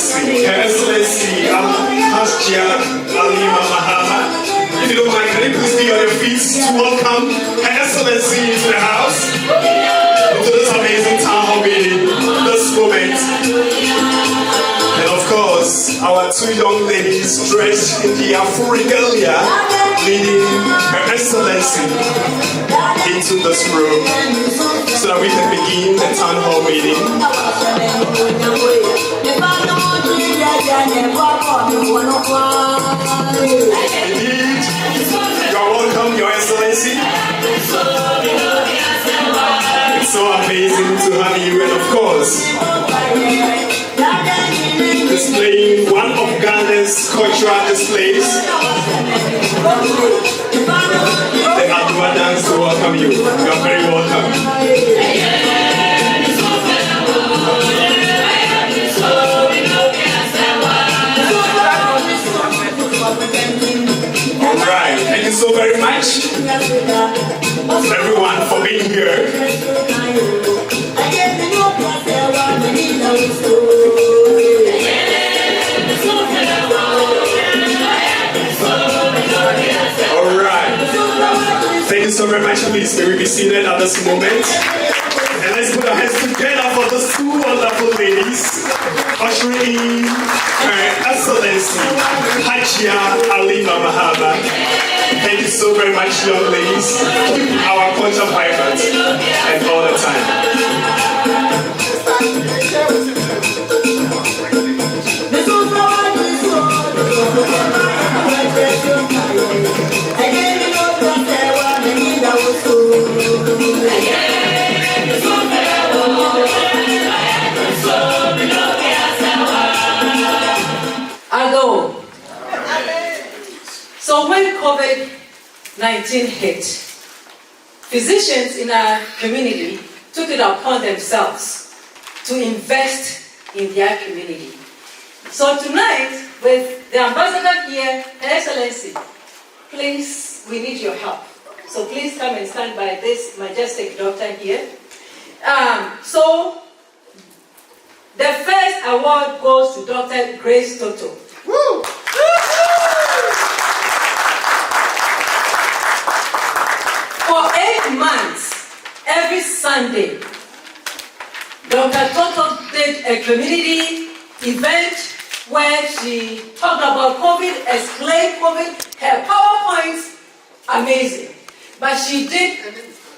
Excellency, Her Excellency, Hashia Alima Mahama. If you don't mind, can you please be on your feet to welcome Her Excellency into the house, into this amazing town hall meeting, this moment. And of course, our two young ladies dressed in the Afro regalia, leading Her Excellency into this room so that we can begin the town hall meeting. Indeed, you are welcome, Your Excellency. It's so amazing to have you, and of course, displaying one of Ghana's cultural displays, the Adua dance to welcome you. You are very welcome. Alright, thank you so very much, everyone, for being here. Alright, thank you so very much. Please, may we be seated at this moment. And let's put our hands together for those two wonderful ladies, ushering in Her Excellency, Hashia Alima Mahama. Thank you so very much, young ladies. Keep our culture vibrant and all the time. So when COVID-19 hit, physicians in our community took it upon themselves to invest in their community. So tonight, with the ambassador here, Her Excellency, please, we need your help. So please come and stand by this majestic doctor here. So the first award goes to Dr. Grace Toto. Woo! For 8 months, every Sunday, Dr. Toto did a community event where she talked about COVID, explained COVID, her PowerPoints, amazing. But she did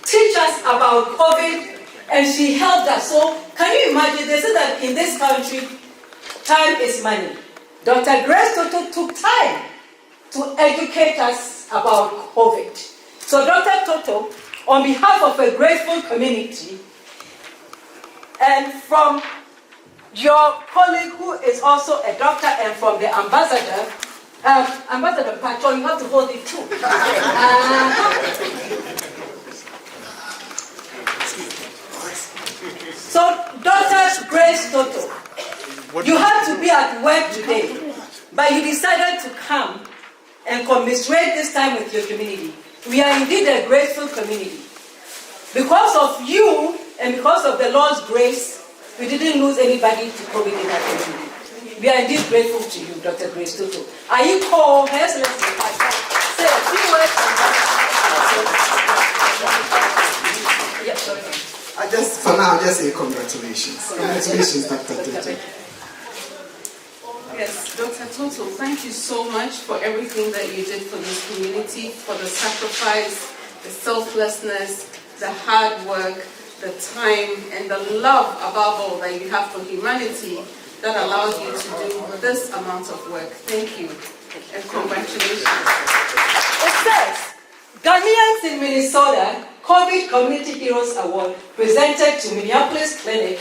teach us about COVID, and she helped us. So can you imagine, they said that in this country, time is money. Dr. Grace Toto took time to educate us about COVID. So Dr. Toto, on behalf of a grateful community, and from your colleague who is also a doctor, and from the ambassador, Ambassador Patron, you have to hold it too. So Dr. Grace Toto, you had to be at work today, but you decided to come and commiserate this time with your community. We are indeed a grateful community. Because of you and because of the Lord's grace, we didn't lose anybody to COVID in our community. We are indeed grateful to you, Dr. Grace Toto. Are you called? Let's say a few words. Yeah, sorry. For now, just say congratulations. Congratulations, Dr. Toto. Yes, Dr. Toto, thank you so much for everything that you did for this community, for the sacrifice, the selflessness, the hard work, the time, and the love, above all, that you have for humanity that allows you to do this amount of work. Thank you, and congratulations. It says, Ghanaians in Minnesota COVID Community Heroes Award presented to Minneapolis Clinic,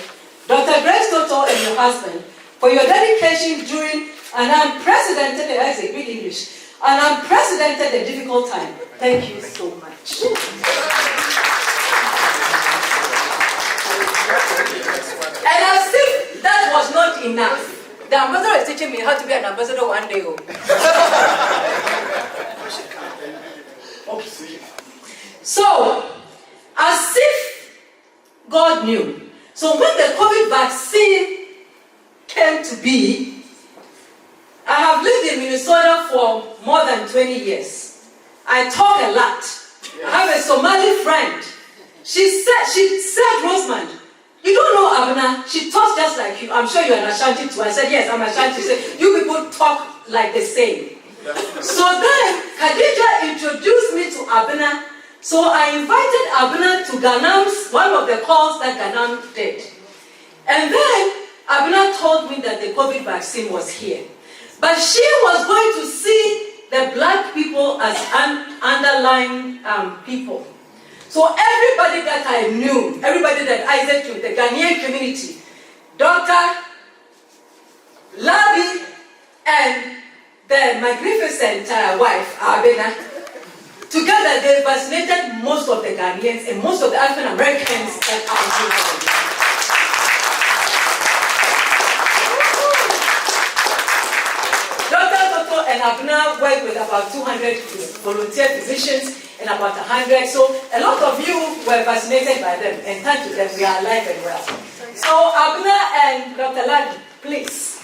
Dr. Grace Toto and your husband, for your dedication during an unprecedented, that's a good English, an unprecedented and difficult time. Thank you so much. And as if that was not enough, the ambassador is teaching me how to be an ambassador one day. So, as if God knew. So when the COVID vaccine came to be, I have lived in Minnesota for more than 20 years. I talk a lot. I have a Somali friend. She said, Rosamond, you don't know Abena. She talks just like you. I'm sure you're an Ashanti too. I said, yes, I'm Ashanti. She said, you people talk like the same. So then, Khadija introduced me to Abena. So I invited Abena to Ganam's, one of the calls that Ganam did. And then, Abena told me that the COVID vaccine was here. But she was going to see the black people as underlying people. So everybody that I knew, everybody that Isaac knew, the Ghanaian community, Dr. Labi and the magnificent wife, Abena, together they vaccinated most of the Ghanaians and most of the African Americans that are in. Dr. Toto and Abena work with about 200 volunteer physicians and about 100. So a lot of you were vaccinated by them, and thank you them, we are alive and well. So Abena and Dr. Labi, please.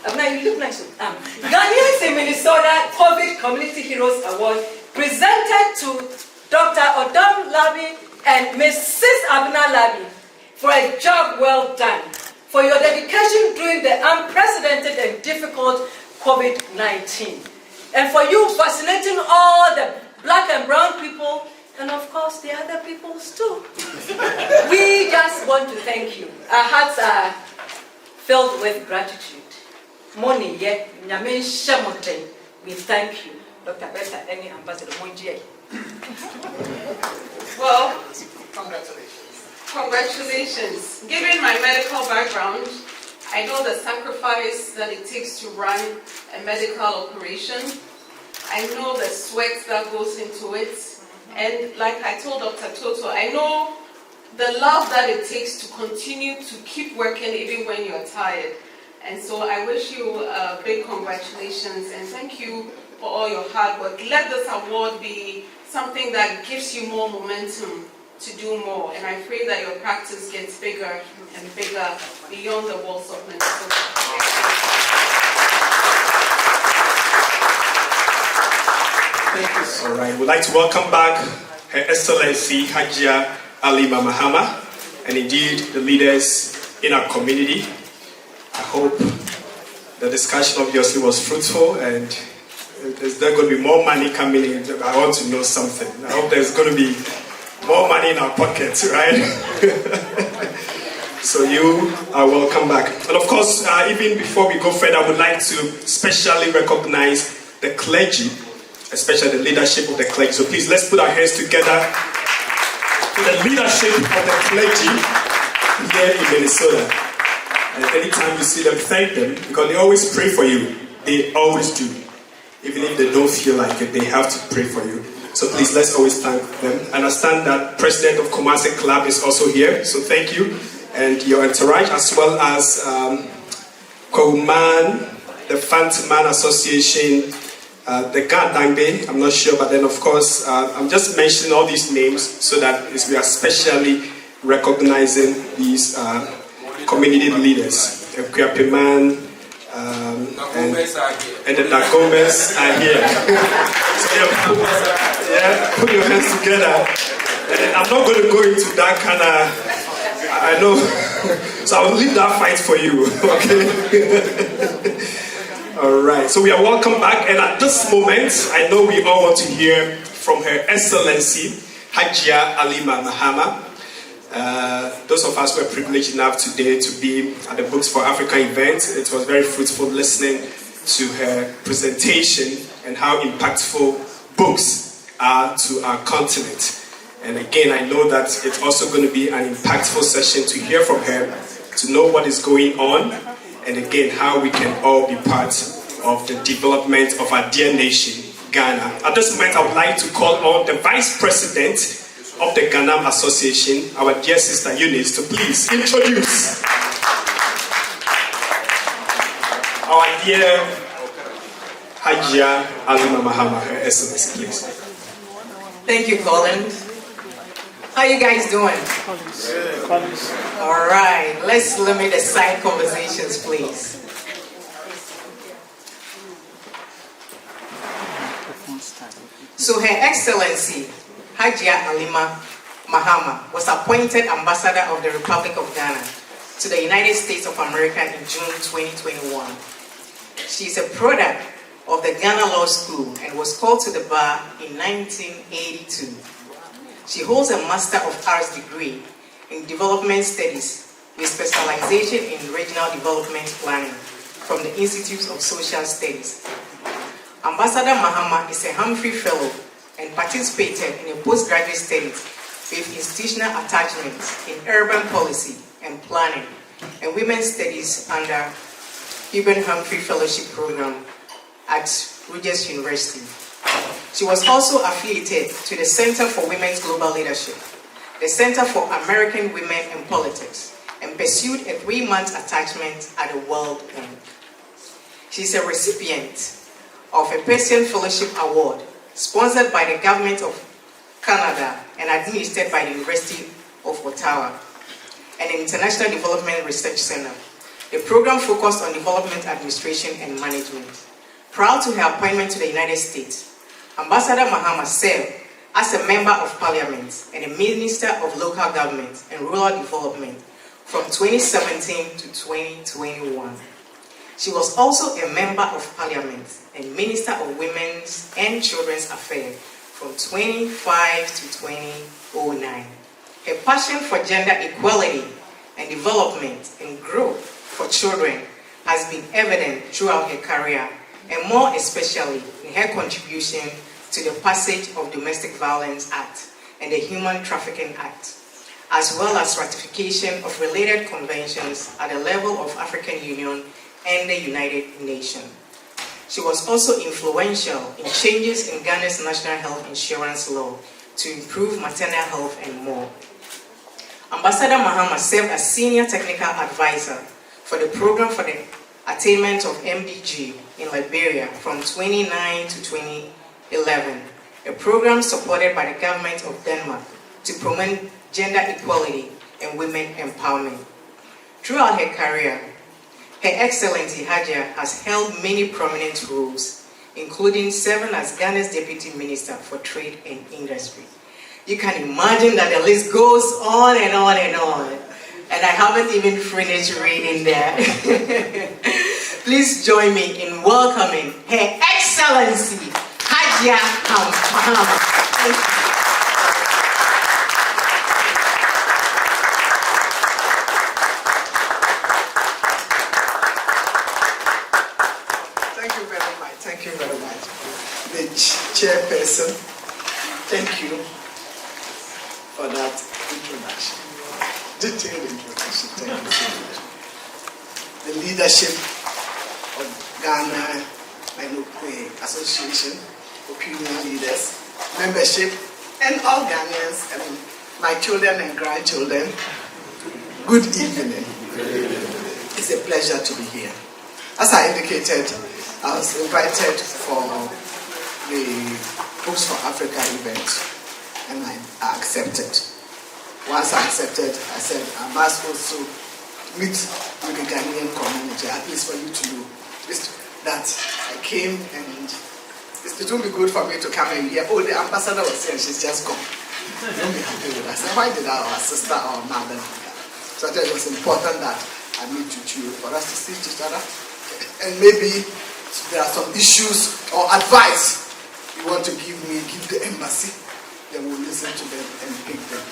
Abena, you look nice. Ghanaians in Minnesota COVID Community Heroes Award presented to Dr. Odom Labi and Mrs. Abena Labi for a job well done, for your dedication during the unprecedented and difficult COVID-19, and for you fascinating all the black and brown people, and of course the other peoples too. We just want to thank you. Our hearts are filled with gratitude. Moni ye, nyame shamote. We thank you, Dr. Betta, any Ambassador Monjie. Well, congratulations. Given my medical background, I know the sacrifice that it takes to run a medical operation. I know the sweat that goes into it. And like I told Dr. Toto, I know the love that it takes to continue to keep working even when you're tired. And so I wish you a big congratulations and thank you for all your hard work. Let this award be something that gives you more momentum to do more. And I pray that your practice gets bigger and bigger beyond the walls of Minnesota. All right, we'd like to welcome back Her Excellency Hajia Alima Mahama and indeed the leaders in our community. I hope the discussion obviously was fruitful and is there going to be more money coming in? I want to know something. I hope there's going to be more money in our pockets, right? So you are welcome back. And of course, even before we go further, I would like to specially recognize the clergy, especially the leadership of the clergy. So please, let's put our hands together for the leadership of the clergy here in Minnesota. And anytime you see them, thank them, because they always pray for you. They always do. Even if they don't feel like it, they have to pray for you. So please, let's always thank them. I understand that President of Kumasi Club is also here, so thank you. And your entourage, as well as Kouman, the Fantiman Association, the Gandangbe, I'm not sure, but then of course, I'm just mentioning all these names so that we are specially recognizing these community leaders. Kwiapiman, and the Dagombes are here. So put your hands together. And I'm not going to go into that kind of, I know, so I'll leave that fight for you, okay? All right, so we are welcome back, and at this moment, I know we all want to hear from Her Excellency Hajia Alima Mahama. Those of us who were privileged enough today to be at the Books for Africa event, it was very fruitful listening to her presentation and how impactful books are to our continent. And again, I know that it's also going to be an impactful session to hear from her, to know what is going on, and again, how we can all be part of the development of our dear nation, Ghana. At this moment, I would like to call on the Vice President of the Ghana Association, our dear sister Eunice, to please introduce our dear Hajia Alima Mahama, Her Excellency, please. Thank you, Colin. How you guys doing? All right, let's limit the side conversations, please. So Her Excellency Hajia Alima Mahama was appointed Ambassador of the Republic of Ghana to the United States of America in June 2021. She is a product of the Ghana Law School and was called to the bar in 1982. She holds a Master of Arts degree in Development Studies with specialization in Regional Development Planning from the Institute of Social Studies. Ambassador Mahama is a Humphrey Fellow and participated in a postgraduate studies with institutional attachments in urban policy and planning and women's studies under Hubert Humphrey Fellowship Program at Rutgers University. She was also affiliated to the Center for Women's Global Leadership, the Center for American Women in Politics, and pursued a 3-month attachment at the World Bank. She is a recipient of a Persian Fellowship Award sponsored by the Government of Canada and administered by the University of Ottawa and the International Development Research Center. The program focused on development administration and management. Prior to her appointment to the United States, Ambassador Mahama served as a Member of Parliament and a Minister of Local Government and Rural Development from 2017 to 2021. She was also a Member of Parliament and Minister of Women's and Children's Affairs from 2005 to 2009. Her passion for gender equality and development and growth for children has been evident throughout her career, and more especially in her contribution to the passage of Domestic Violence Act and the Human Trafficking Act, as well as ratification of related conventions at the level of African Union and the United Nations. She was also influential in changes in Ghana's national health insurance law to improve maternal health and more. Ambassador Mahama served as Senior Technical Advisor for the Program for the Attainment of MDG in Liberia from 2009 to 2011, a program supported by the government of Denmark to promote gender equality and women empowerment. Throughout her career, Her Excellency Hajia has held many prominent roles, including serving as Ghana's Deputy Minister for Trade and Industry. You can imagine that the list goes on and on and on, and I haven't even finished reading there. Please join me in welcoming Her Excellency Hajia Mahama. Thank you. Thank you very much. The chairperson, thank you for that introduction. Detailed introduction. Thank you so much. The leadership of Ghana Association, opinion leaders, membership, and all Ghanaians, and my children and grandchildren, good evening. It's a pleasure to be here. As I indicated, I was invited for the Books for Africa event, and I accepted. Once I accepted, I said, I must also meet with the Ghanaian community, at least for you to know that I came, and it will be good for me to come and hear, oh, the ambassador was here, she's just gone. Don't be happy with that. I said, why did our sister or mother do that? So I thought it was important that I meet with you for us to see each other, and maybe there are some issues or advice you want to give me, give the embassy, then we'll listen to them and pick them.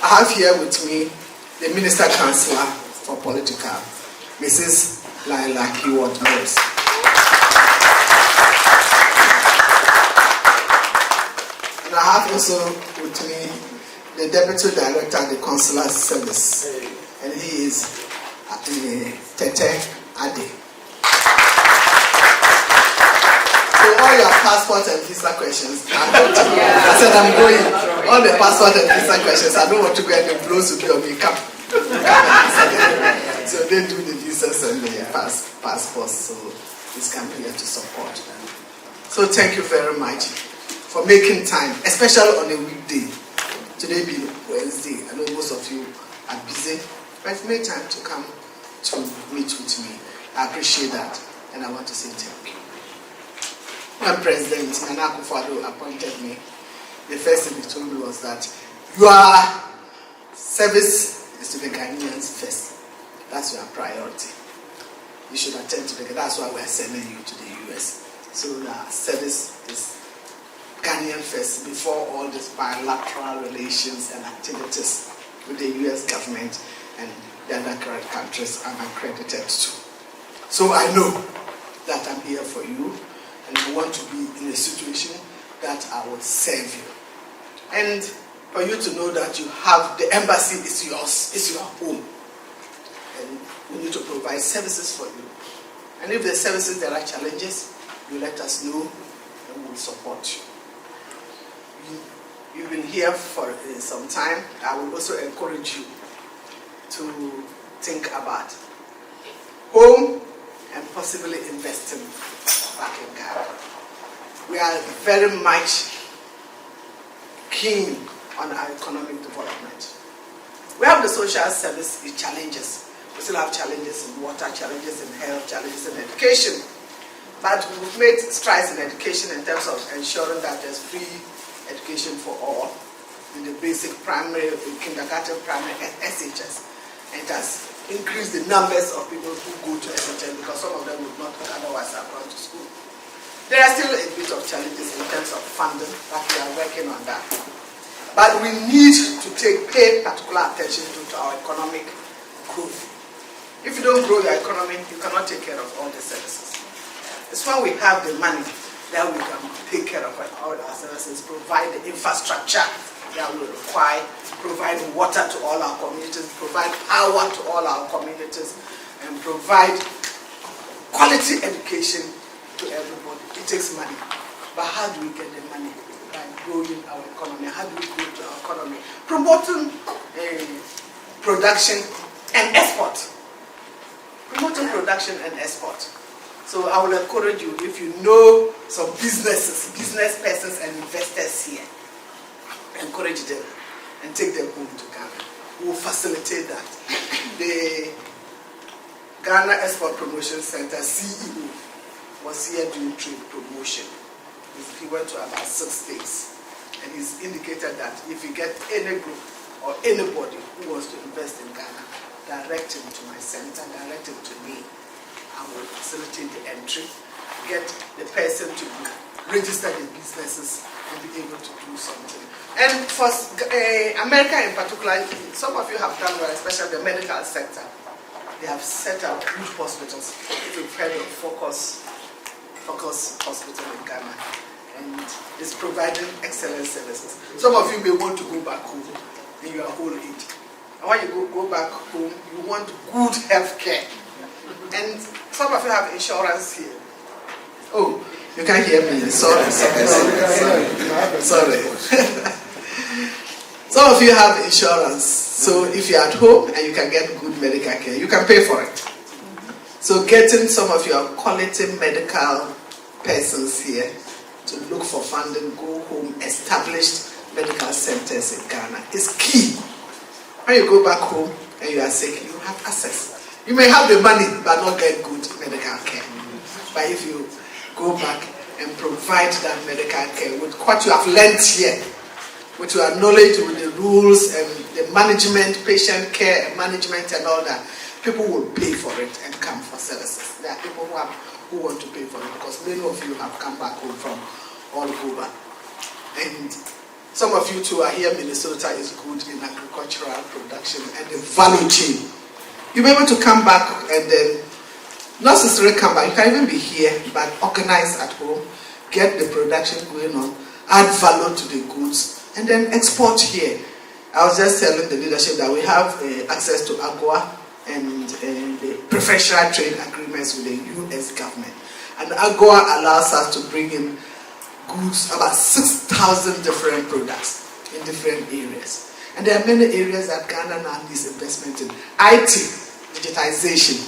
I have here with me the Minister Counselor for Political, Mrs. Laila Kiwot-Mills. And I have also with me the Deputy Director of the Consular Service, and he is Tete Ade. So all your passport and visa questions, I said I'm going. All the passport and visa questions, I don't want to go and the blows will be on me. Come. So they do the visas and the passports, so this come here to support them. So thank you very much for making time, especially on a weekday, Today being Wednesday, I know most of you are busy, but you've made time to come to meet with me. I appreciate that, and I want to say thank you. When President Nana Akufo-Addo appointed me, the first thing he told me was that your service is to the Ghanaians first. That's your priority. You should attend to the. That's why we're sending you to the US. So the service is Ghanaian first before all these bilateral relations and activities with the US government and the other countries I'm accredited to. So I know that I'm here for you, and I want to be in a situation that I will serve you. And for you to know that you have the embassy is yours, it's your home. And we need to provide services for you. And if the services there are challenges, you let us know and we'll support you. You've been here for some time. I will also encourage you to think about home and possibly investing back in Ghana. We are very much keen on our economic development. We have the social service challenges. We still have challenges in water, challenges in health, challenges in education. But we've made strides in education in terms of ensuring that there's free education for all in the basic primary, kindergarten, primary, and SHS. And it has increased the numbers of people who go to SHS because some of them would not otherwise have gone to school. There are still a bit of challenges in terms of funding, but we are working on that. But we need to pay particular attention to our economic growth. If you don't grow your economy, you cannot take care of all the services. It's when we have the money that we can take care of all our services, provide the infrastructure that we require, provide water to all our communities, provide power to all our communities, and provide quality education to everybody. It takes money. But how do we get the money? By growing our economy. How do we grow to our economy? Promoting production and export. Promoting production and export. So I will encourage you, if you know some businesses, business persons and investors here, encourage them and take them home to Ghana. We will facilitate that. The Ghana Export Promotion Center CEO was here doing trade promotion. He went to about 6 states, and he's indicated that if you get any group or anybody who wants to invest in Ghana, direct him to my center, direct him to me. I will facilitate the entry, get the person to register the businesses and be able to do something. And for America in particular, some of you have done well, especially the medical sector. They have set up good hospitals. If you've heard of Focus Hospital in Ghana, and it's providing excellent services. Some of you may want to go back home in your old age. And when you go back home, you want good health care. And some of you have insurance here. Oh, you can't hear me. Sorry. Some of you have insurance. So if you're at home and you can get good medical care, you can pay for it. So getting some of your quality medical persons here to look for funding, go home, established medical centers in Ghana is key. When you go back home and you are sick, you have access. You may have the money but not get good medical care. But if you go back and provide that medical care with what you have learned here, with your knowledge, with the rules and the management, patient care management and all that, people will pay for it and come for services. There are people who want to pay for it because many of you have come back home from all over. And some of you too are here. Minnesota is good in agricultural production and the value chain. You'll be able to come back and then, not necessarily come back, you can even be here, but organize at home, get the production going on, add value to the goods, and then export here. I was just telling the leadership that we have access to AGOA and the preferential trade agreements with the US government. And AGOA allows us to bring in goods, about 6,000 different products in different areas. And there are many areas that Ghana now needs investment in. IT, digitization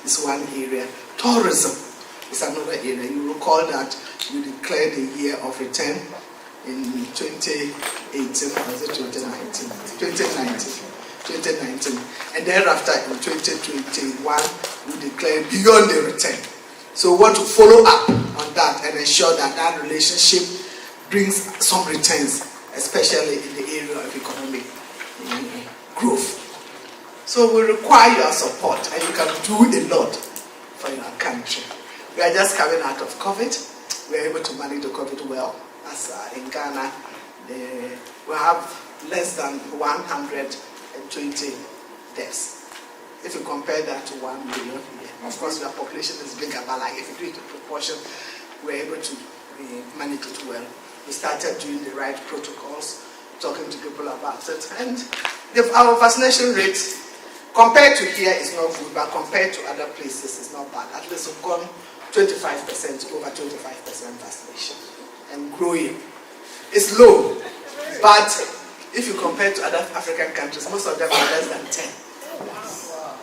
is one area. Tourism is another area. You recall that we declared the year of return in 2018, or was it 2019? 2019. And thereafter in 2021, we declared beyond the return. So we want to follow up on that and ensure that that relationship brings some returns, especially in the area of economic growth. So we require your support, and you can do a lot for your country. We are just coming out of COVID. We are able to manage the COVID well. As in Ghana, we have less than 120 deaths. If you compare that to 1 million here, of course, our population is bigger, but like if you do it in proportion, we're able to manage it well. We started doing the right protocols, talking to people about it, and our vaccination rate compared to here is not good, but compared to other places it's not bad. At least we've gone 25%, over 25% vaccination, and growing. It's low, but if you compare to other African countries, most of them are less than 10.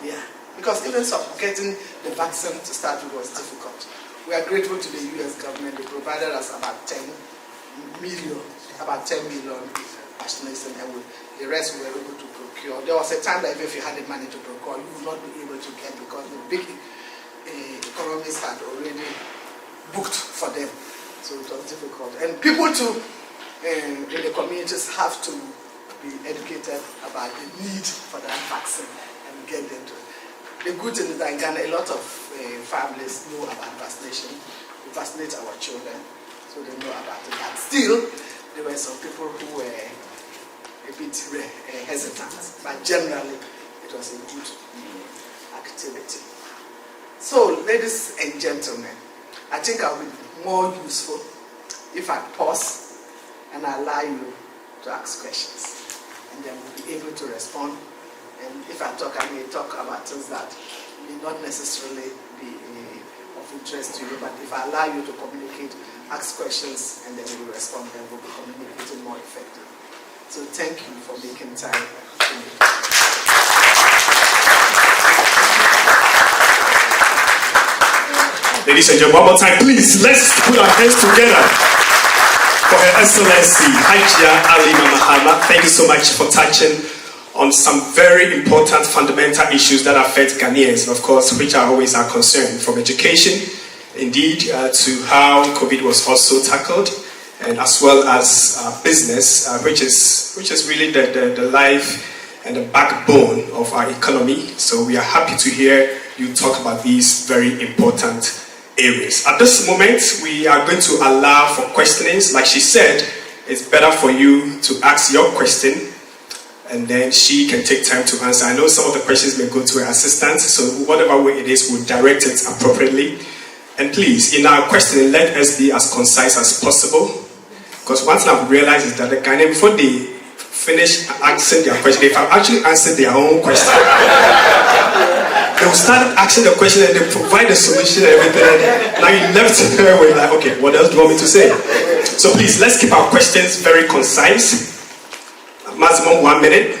Yeah, because even getting the vaccine to start with was difficult. We are grateful to the US government. They provided us about 10 million vaccination, and the rest we were able to procure. There was a time that even if you had the money to procure, you would not be able to get, because the big economies had already booked for them. So it was difficult. And people too in the communities have to be educated about the need for that vaccine and get them to it. The good thing is that in Ghana, a lot of families know about vaccination. We vaccinate our children, so they know about it. But still, there were some people who were a bit hesitant. But generally, it was a good activity. So, ladies and gentlemen, I think I'll be more useful if I pause and allow you to ask questions, and then we'll be able to respond. And if I talk, I may talk about things that may not necessarily be of interest to you, but if I allow you to communicate, ask questions, and then we will respond, then we'll be communicating more effectively. So thank you for making time to me. Ladies and gentlemen, one more time, please, let's put our hands together for Her Excellency Hajia Alima Mahama. Thank you so much for touching on some very important fundamental issues that affect Ghanaians, and of course, which are always our concern, from education, indeed, to how COVID was also tackled, and as well as business, which is really the life and the backbone of our economy. So we are happy to hear you talk about these very important areas. At this moment, we are going to allow for questionings. Like she said, it's better for you to ask your question, and then she can take time to answer. I know some of the questions may go to her assistant, so whatever way it is, we'll direct it appropriately. And please, in our questioning, let us be as concise as possible, because one thing I've realized is that the Ghanaians, before they finish answering their question, they've actually answered their own question. They will start asking the question and they provide the solution and everything. And now you left her with like, okay, what else do you want me to say? So please, let's keep our questions very concise. Maximum 1 minute,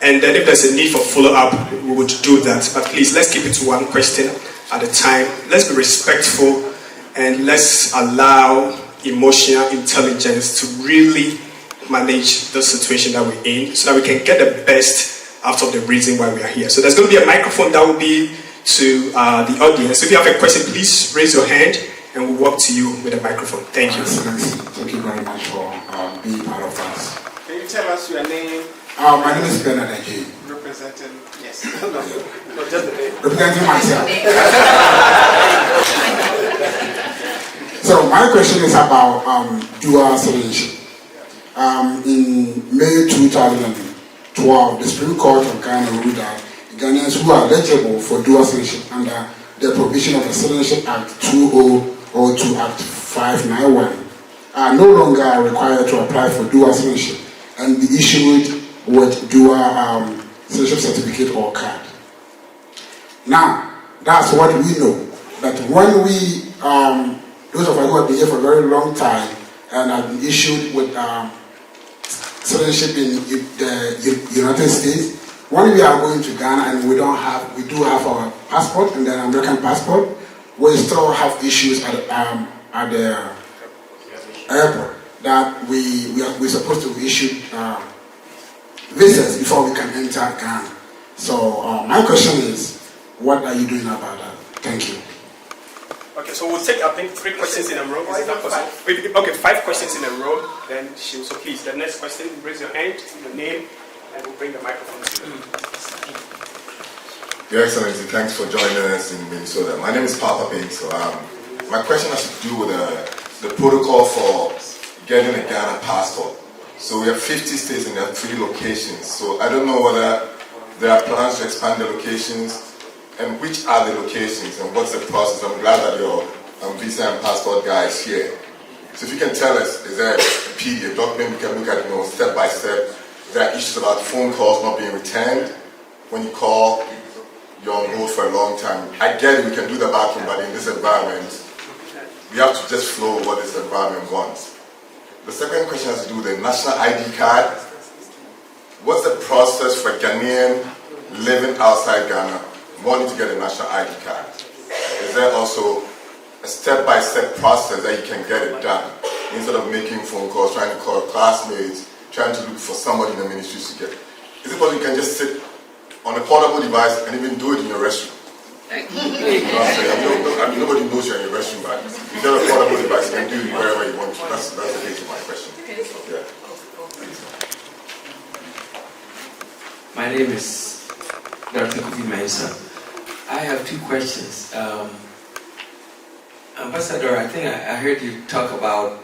and then if there's a need for follow-up, we would do that. But please, let's keep it to one question at a time. Let's be respectful, and let's allow emotional intelligence to really manage the situation that we're in, so that we can get the best out of the reason why we are here. So there's going to be a microphone that will be to the audience. So if you have a question, please raise your hand, and we'll walk to you with a microphone. Thank you. Thank you very much for being part of us. Can you tell us your name? My name is Bernard Ajay. Representing, yes. No, just the name. Representing myself. So my question is about dual citizenship. In May 2012, the Supreme Court of Ghana ruled that Ghanaians who are eligible for dual citizenship under the provision of the Citizenship Act 2002 Act 591 are no longer required to apply for dual citizenship and be issued with dual citizenship certificate or card. Now, that's what we know. But when we, those of us who have been here for a very long time and have been issued with citizenship in the United States, when we are going to Ghana and we do have our passport and then American passport, we still have issues at the airport that we're supposed to issue visas before we can enter Ghana. So my question is, what are you doing about that? Thank you. Okay, so we'll take, I think, 3 questions in a row. Is that possible? Okay, 5 questions in a row. Then so please, the next question, raise your hand, your name, and we'll bring the microphone to you. Your Excellency, thanks for joining us in Minnesota. My name is Papa Bing. So my question has to do with the protocol for getting a Ghana passport. So we have 50 states and there are 3 locations. So I don't know whether there are plans to expand the locations, and which are the locations and what's the process. I'm glad that your visa and passport guy is here. So if you can tell us, is there a PDF document we can look at, step by step? There are issues about phone calls not being returned. When you call, you're on hold for a long time. I get it, we can do the bathroom, but in this environment, we have to just flow what this environment wants. The second question has to do with the national ID card. What's the process for a Ghanaian living outside Ghana wanting to get a national ID card? Is there also a step-by-step process that you can get it done instead of making phone calls, trying to call classmates, trying to look for somebody in the ministries to get it? Is it possible you can just sit on a portable device and even do it in your restroom? Nobody knows you're in your restroom, but if you have a portable device, you can do it wherever you want to. That's the base of my question. Yeah. My name is Dr. Kofi Mensah. I have 2 questions. Ambassador, I think I heard you talk about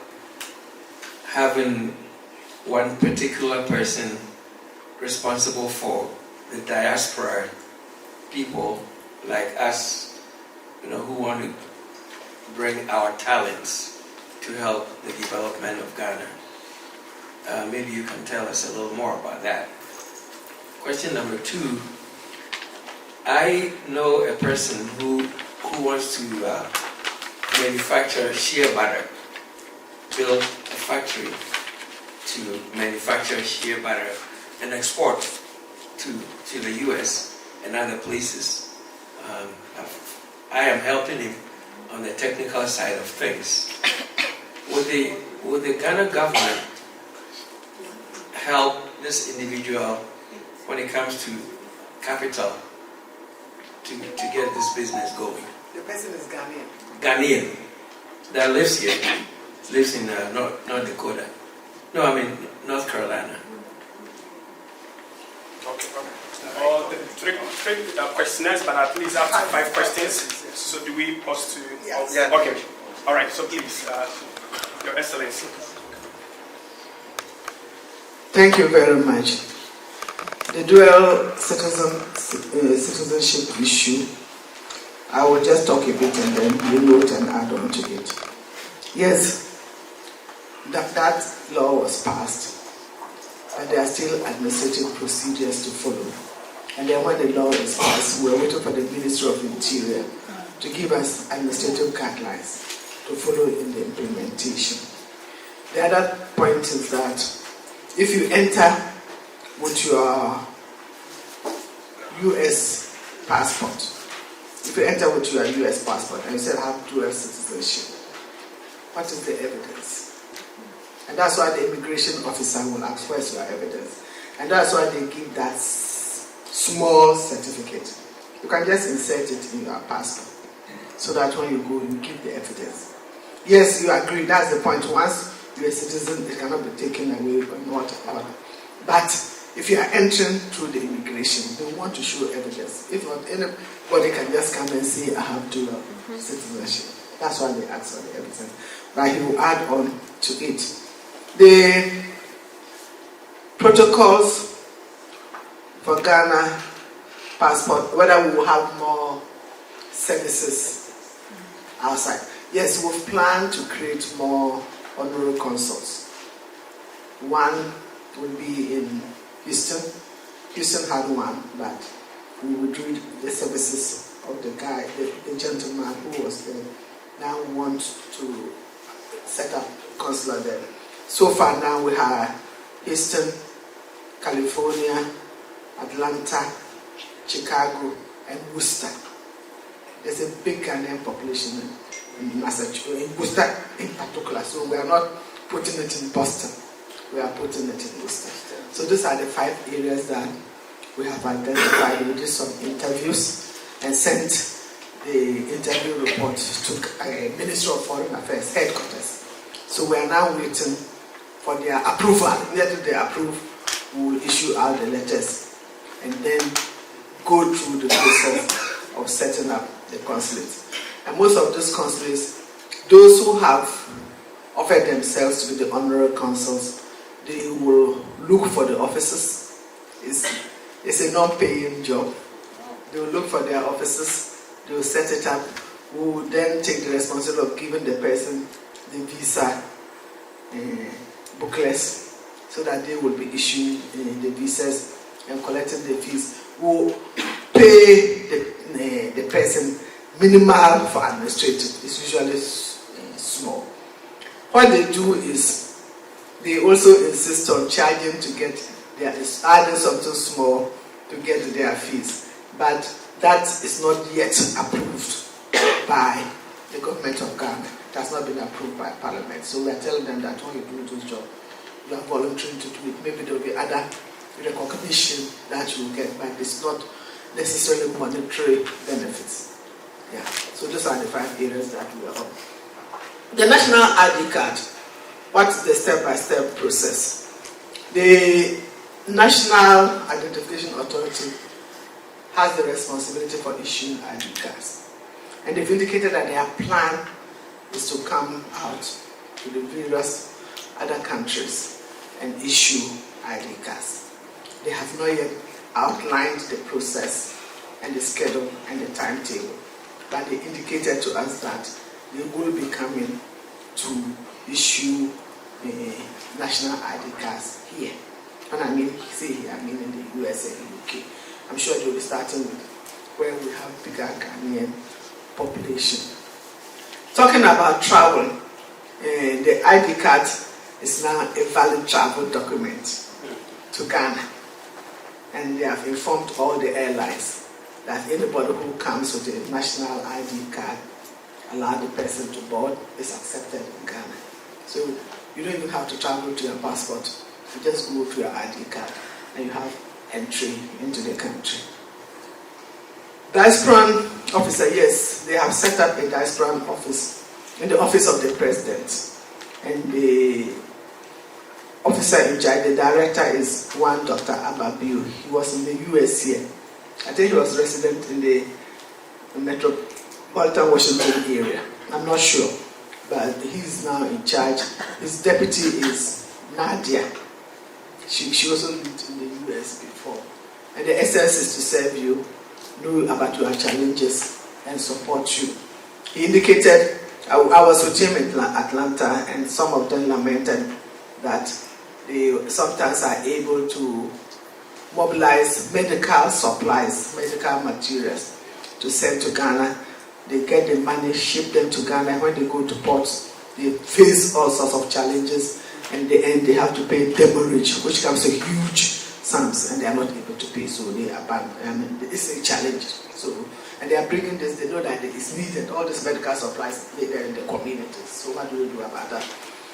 having one particular person responsible for the diaspora people like us, who want to bring our talents to help the development of Ghana. Maybe you can tell us a little more about that. Question number 2, I know a person who wants to manufacture shea butter, build a factory to manufacture shea butter and export to the US and other places. I am helping him on the technical side of things. Would the Ghana government help this individual when it comes to capital to get this business going? The person is Ghanaian. Ghanaian that lives here, lives in North Dakota. No, I mean North Carolina. Okay. All the 3 questionnaires, but at least up to 5 questions. So do we pause to? Yes. Yeah. Okay. All right. So please, Your Excellency. Thank you very much. The dual citizenship issue, I will just talk a bit and then you note and add on to it. Yes, that law was passed, but there are still administrative procedures to follow. And then when the law is passed, we're waiting for the Ministry of Interior to give us administrative guidelines to follow in the implementation. The other point is that if you enter with your US passport, if you enter with your US passport and you say have dual citizenship, what is the evidence? And that's why the immigration officer will ask for your evidence. And that's why they give that small certificate. You can just insert it in your passport so that when you go, you give the evidence. Yes, you agree, that's the point. Once you're a citizen, it cannot be taken away or not. But if you are entering through the immigration, they want to show evidence. If not, anybody can just come and say, I have dual citizenship. That's why they ask for the evidence. But he will add on to it. The protocols for Ghana passport, whether we will have more services outside. Yes, we've planned to create more honorary consuls. One will be in Houston. Houston had one, but we would do the services of the guy, the gentleman who was there. Now we want to set up consular there. So far now we have Houston, California, Atlanta, Chicago, and Worcester. There's a big Ghanaian population in Massachusetts, in Worcester in particular. So we are not putting it in Boston. We are putting it in Boston. So these are the 5 areas that we have identified. We did some interviews and sent the interview report to Ministry of Foreign Affairs headquarters. So we are now waiting for their approval. Immediately they approve, we will issue out the letters and then go through the process of setting up the consulates. And most of those consulates, those who have offered themselves to be the honorary consuls, they will look for the offices. It's a non-paying job. They will look for their offices, they will set it up. We will then take the responsibility of giving the person the visa booklets so that they will be issuing the visas and collecting the fees. We will pay the person minimal for administrative. It's usually small. What they do is they also insist on charging to get adding something small to get their fees. But that is not yet approved by the government of Ghana. It has not been approved by Parliament. So we are telling them that when you do this job, you are volunteering to do it. Maybe there will be other recognition that you will get, but it's not necessarily monetary benefits. Yeah. So those are the 5 areas that we are on. The national ID card. What's the step-by-step process? The National Identification Authority has the responsibility for issuing ID cards. And they've indicated that their plan is to come out to the various other countries and issue ID cards. They have not yet outlined the process and the schedule and the timetable, but they indicated to us that they will be coming to issue national ID cards here. And I mean, say here, I mean in the US and the UK. I'm sure they'll be starting with where we have bigger Ghanaian population. Talking about travel, the ID card is now a valid travel document to Ghana. And they have informed all the airlines that anybody who comes with a national ID card, allow the person to board, is accepted in Ghana. So you don't even have to travel to your passport. You just go to your ID card and you have entry into the country. Diasporan officer, yes, they have set up a diasporan office in the office of the president. And the officer in charge, the director, is one Dr. Ababiu. He was in the US here. I think he was resident in the metropolitan Washington area. I'm not sure, but he's now in charge. His deputy is Nadia. She also lived in the US before. And the essence is to serve you, know about your challenges, and support you. He indicated, I was with him in Atlanta, and some of them lamented that they sometimes are able to mobilize medical supplies, medical materials to send to Ghana. They get the money, ship them to Ghana. When they go to ports, they face all sorts of challenges. And in the end, they have to pay demurrage, which comes to huge sums, and they are not able to pay. So they abandon. It's a challenge. So, and they are bringing this. They know that it is needed. All these medical supplies there in the communities. So what do we do about that?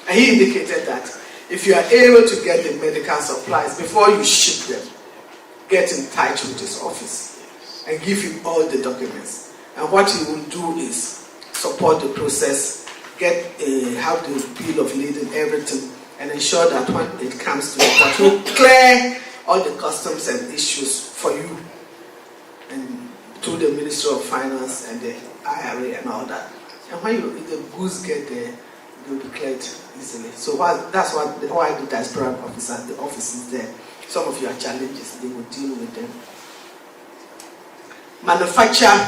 And he indicated that if you are able to get the medical supplies before you ship them, get in touch with his office and give him all the documents. And what he will do is support the process, have the bill of lading, everything, and ensure that when it comes to the port, he'll clear all the customs and issues for you, and through the Ministry of Finance and the IRA and all that. And when the goods get there, they'll be cleared easily. So that's why the diaspora officer, the office is there. Some of your challenges, they will deal with them. Manufacture,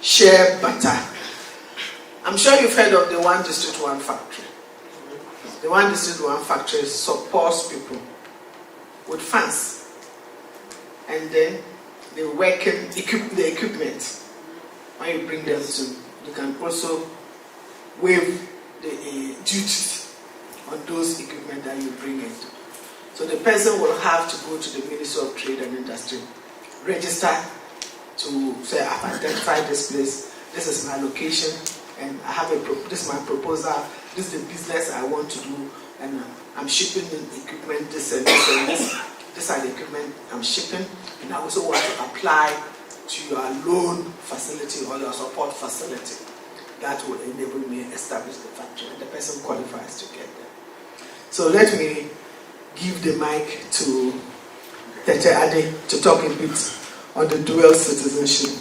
share, butter. I'm sure you've heard of the One District, One Factory. The One District, One Factory supports people with funds. And then they work and equip the equipment. When you bring them to, you can also waive the duties on those equipment that you bring in. So the person will have to go to the Ministry of Trade and Industry, register to say, I've identified this place, this is my location, and I have this is my proposal, this is the business I want to do, and I'm shipping in equipment, this and this and this. These are the equipment I'm shipping, and I also want to apply to your loan facility or your support facility. That will enable me to establish the factory, and the person qualifies to get there. So let me give the mic to Tete Ade to talk a bit on the dual citizenship,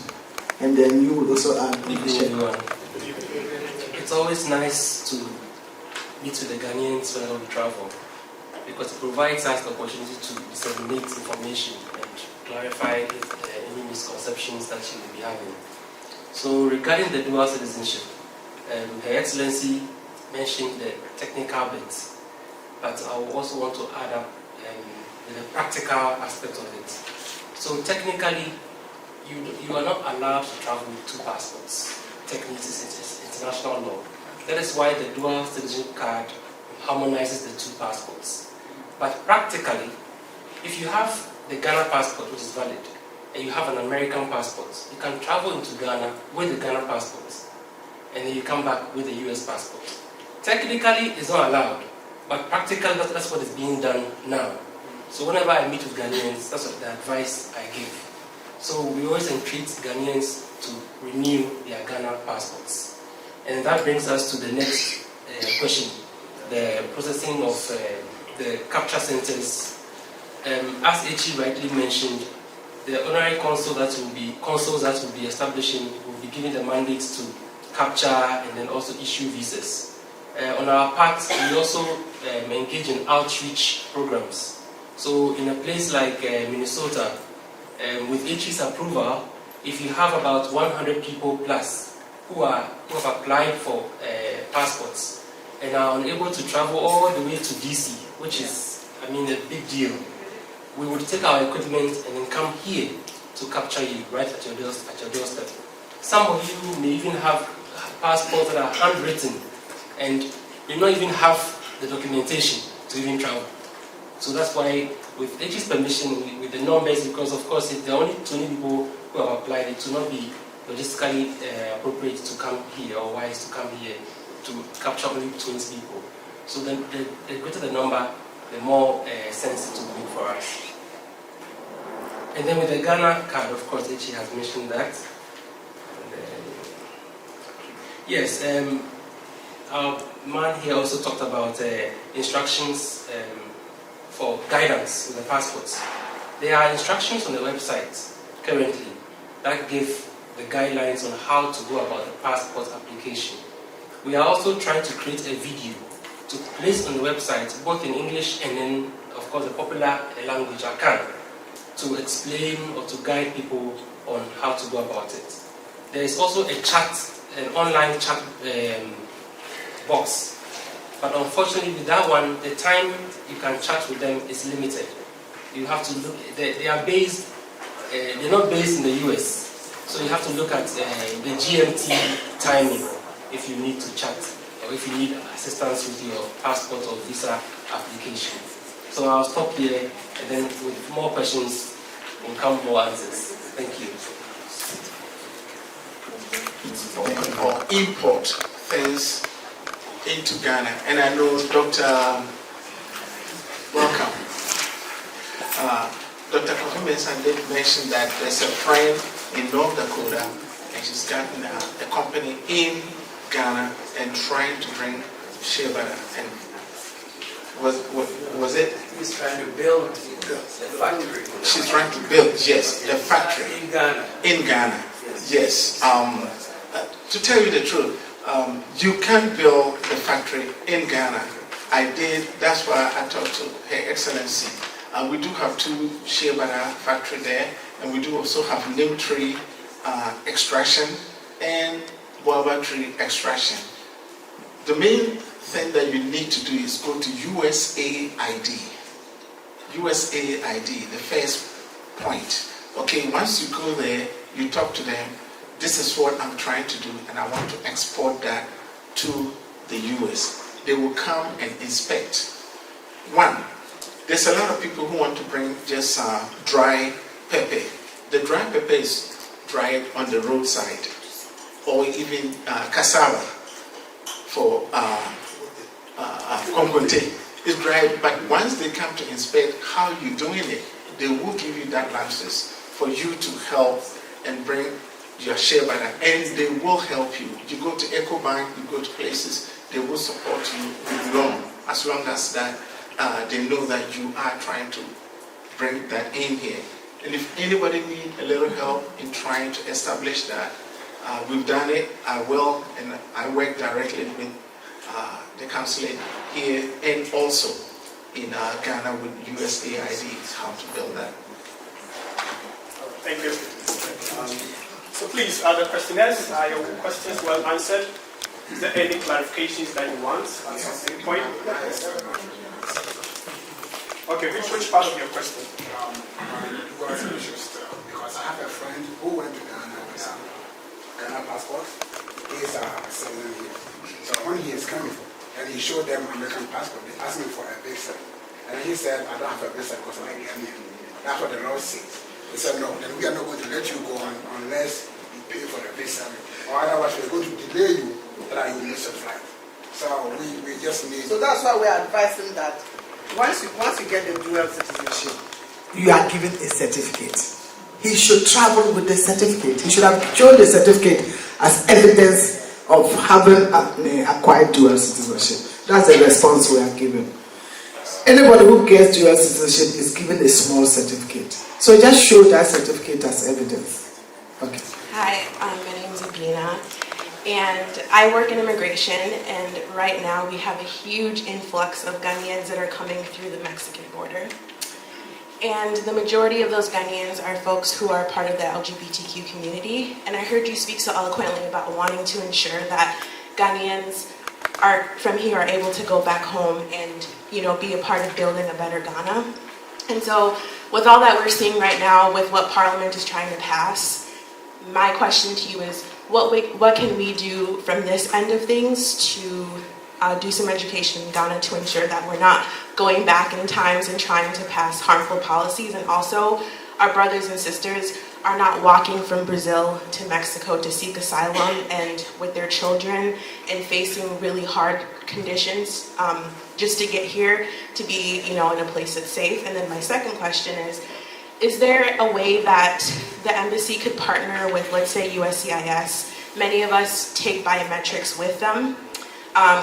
and then you will also add. It's always nice to meet with the Ghanaians whenever we travel, because it provides us the opportunity to disseminate information and clarify any misconceptions that you may be having. So regarding the dual citizenship, Her Excellency mentioned the technical bits, but I also want to add up the practical aspect of it. So technically, you are not allowed to travel with 2 passports. Technically, it's international law. That is why the dual citizenship card harmonizes the 2 passports. But practically, if you have the Ghana passport, which is valid, and you have an American passport, you can travel into Ghana with the Ghana passport, and then you come back with the US passport. Technically, it's not allowed, but practically, that's what is being done now. So whenever I meet with Ghanaians, that's what the advice I give. So we always entreat Ghanaians to renew their Ghana passports. And that brings us to the next question, the processing of the capture centers. As Echi rightly mentioned, the honorary consuls that will be establishing will be given the mandates to capture and then also issue visas. On our part, we also engage in outreach programs. So in a place like Minnesota, with Echi's approval, if you have about 100 people plus who have applied for passports and are unable to travel all the way to DC, which is, a big deal, we would take our equipment and then come here to capture you right at your doorstep. Some of you may even have passports that are handwritten and may not even have the documentation to even travel. So that's why, with Echi's permission, with the numbers, because of course, if there are only 20 people who have applied, it will not be logistically appropriate to come here or wise to come here to capture only 20 people. So the greater the number, the more sense it will make for us. And then with the Ghana card, of course, Echi has mentioned that. Yes, our man here also talked about instructions for guidance with the passports. There are instructions on the website currently that give the guidelines on how to go about the passport application. We are also trying to create a video to place on the website, both in English and in, of course, the popular language, Akan, to explain or to guide people on how to go about it. There is also an online chat box. But unfortunately, with that one, the time you can chat with them is limited. You have to look, they're not based in the US. So you have to look at the GMT timing if you need to chat or if you need assistance with your passport or visa application. So I'll stop here, and then with more questions will come more answers. Thank you. Or import things into Ghana. And I know Dr. Welcome. Dr. Kofi Mensah did mention that there's a friend in North Dakota and she's gotten a company in Ghana and trying to bring shea butter. And was it? He's trying to build the factory. She's trying to build, yes, the factory. In Ghana. In Ghana, yes. To tell you the truth, you can build the factory in Ghana. I did, that's why I talked to Her Excellency. We do have 2 shea butter factory there, and we do also have neem tree extraction and guava tree extraction. The main thing that you need to do is go to USAID. USAID, the first point. Okay, once you go there, you talk to them. This is what I'm trying to do, and I want to export that to the US. They will come and inspect. One, there's a lot of people who want to bring just dry pepper. The dry pepper is dried on the roadside, or even cassava for Konkonte. It's dry, but once they come to inspect how you're doing it, they will give you that license for you to help and bring your share by that, and they will help you. You go to EcoBank, you go to places, they will support you with loan, as long as that they know that you are trying to bring that in here. And if anybody need a little help in trying to establish that, we've done it. I will, and I work directly with the consulate here and also in Ghana with USAID how to build that. Thank you. So please, other questionnaires, are your questions well answered? Is there any clarifications that you want at some point? Okay, which part of your question? Because I have a friend who went to Ghana with a Ghana passport. He's a citizen here. So when he is coming, and he showed them American passport, they asked me for a visa. And he said, I don't have a visa because I'm a Ghanaian. That's what the law says. They said, no, then we are not going to let you go on unless you pay for the visa. Or otherwise we're going to delay you that you miss a flight. So we just need... So that's why we're advising that once you get the dual citizenship, you are given a certificate. He should travel with the certificate. He should have shown the certificate as evidence of having acquired dual citizenship. That's the response we are given. Anybody who gets dual citizenship is given a small certificate. So just show that certificate as evidence. Okay. Hi, my name is Abina, and I work in immigration, and right now we have a huge influx of Ghanaians that are coming through the Mexican border. And the majority of those Ghanaians are folks who are part of the LGBTQ community. And I heard you speak so eloquently about wanting to ensure that Ghanaians from here are able to go back home and, be a part of building a better Ghana. And so with all that we're seeing right now with what Parliament is trying to pass, my question to you is, what can we do from this end of things to do some education in Ghana to ensure that we're not going back in times and trying to pass harmful policies, and also our brothers and sisters are not walking from Brazil to Mexico to seek asylum and with their children and facing really hard conditions just to get here to be, in a place that's safe. And then my second question is there a way that the embassy could partner with, let's say, USCIS? Many of us take biometrics with them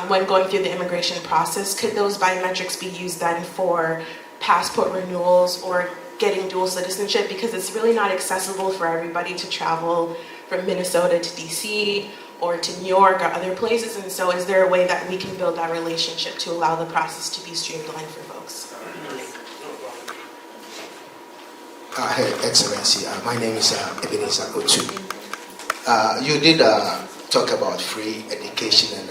when going through the immigration process. Could those biometrics be used then for passport renewals or getting dual citizenship? Because it's really not accessible for everybody to travel from Minnesota to DC or to New York or other places. And so is there a way that we can build that relationship to allow the process to be streamlined for folks? Her Excellency, my name is Ebenezer Otu. You did talk about free education, and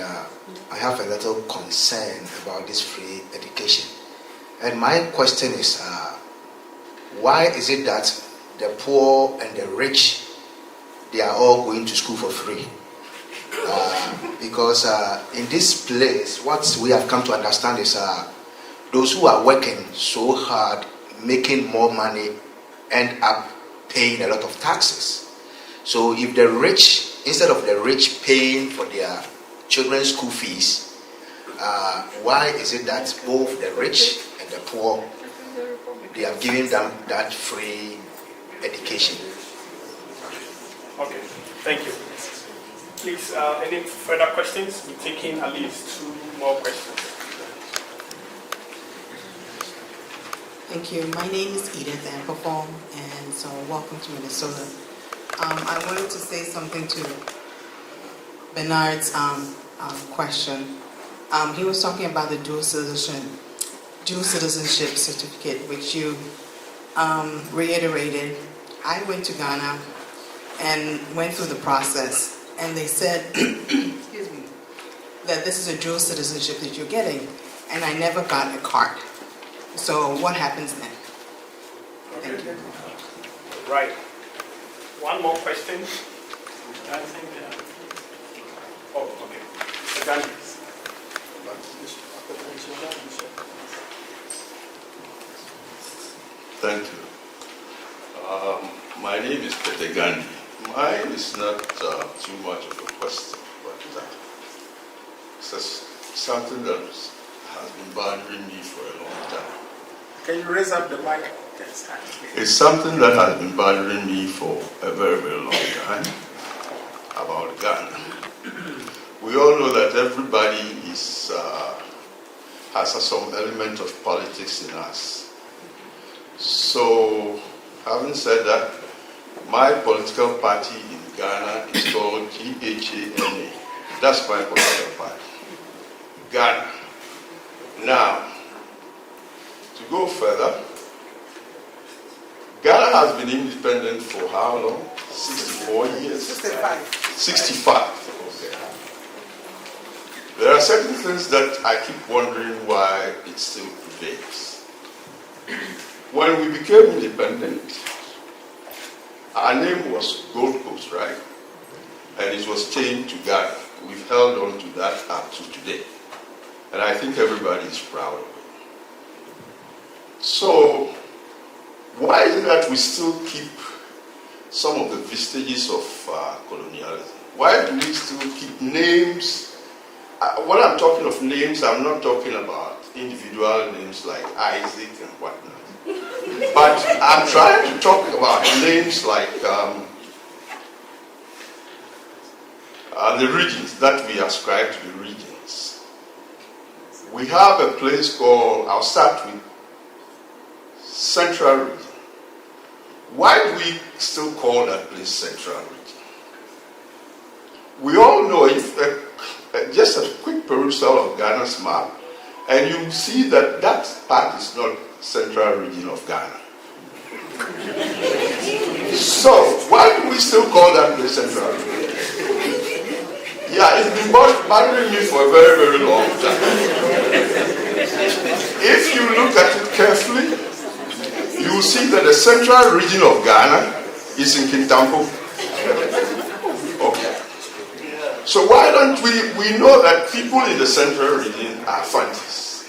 I have a little concern about this free education. And my question is, why is it that the poor and the rich, they are all going to school for free? Because in this place, what we have come to understand is those who are working so hard, making more money, end up paying a lot of taxes. So if the rich, instead of the rich paying for their children's school fees, why is it that both the rich and the poor, they are giving them that free education? Okay, thank you. Please, any further questions? We're taking at least 2 more questions. Thank you. My name is Edith Amperform, and so welcome to Minnesota. I wanted to say something to Bernard's question. He was talking about the dual citizenship certificate, which you reiterated. I went to Ghana and went through the process, and they said, excuse me, that this is a dual citizenship that you're getting, and I never got a card. So what happens then? Thank you. Right. One more question. Oh, okay. Gandhi. Thank you. My name is Peter Gandhi. Mine is not too much of a question, but it's a something that has been bothering me for a long time. Can you raise up the mic? Yes. It's something that has been bothering me for a very, very long time about Ghana. We all know that everybody has some element of politics in us. So, having said that, my political party in Ghana is called GHANA. That's my political party. Ghana. Now, to go further, Ghana has been independent for how long? 64 years? 65. 65. Okay. There are certain things that I keep wondering why it still prevails. When we became independent, our name was Gold Coast, right? And it was changed to Ghana. We've held on to that up to today. And I think everybody is proud of it. So, why is it that we still keep some of the vestiges of colonialism? Why do we still keep names? When I'm talking of names, I'm not talking about individual names like Isaac and whatnot. But I'm trying to talk about names like the regions that we ascribe to the regions. We have a place called, I'll start with Central Region. Why do we still call that place Central Region? We all know, if just a quick perusal of Ghana's map, and you see that that part is not Central Region of Ghana. So, why do we still call that place Central Region? Yeah, it's been bothering me for a very, very long time. If you look at it carefully, you will see that the Central Region of Ghana is in Kintampo. Okay. So why don't we know that people in the Central Region are Fantis.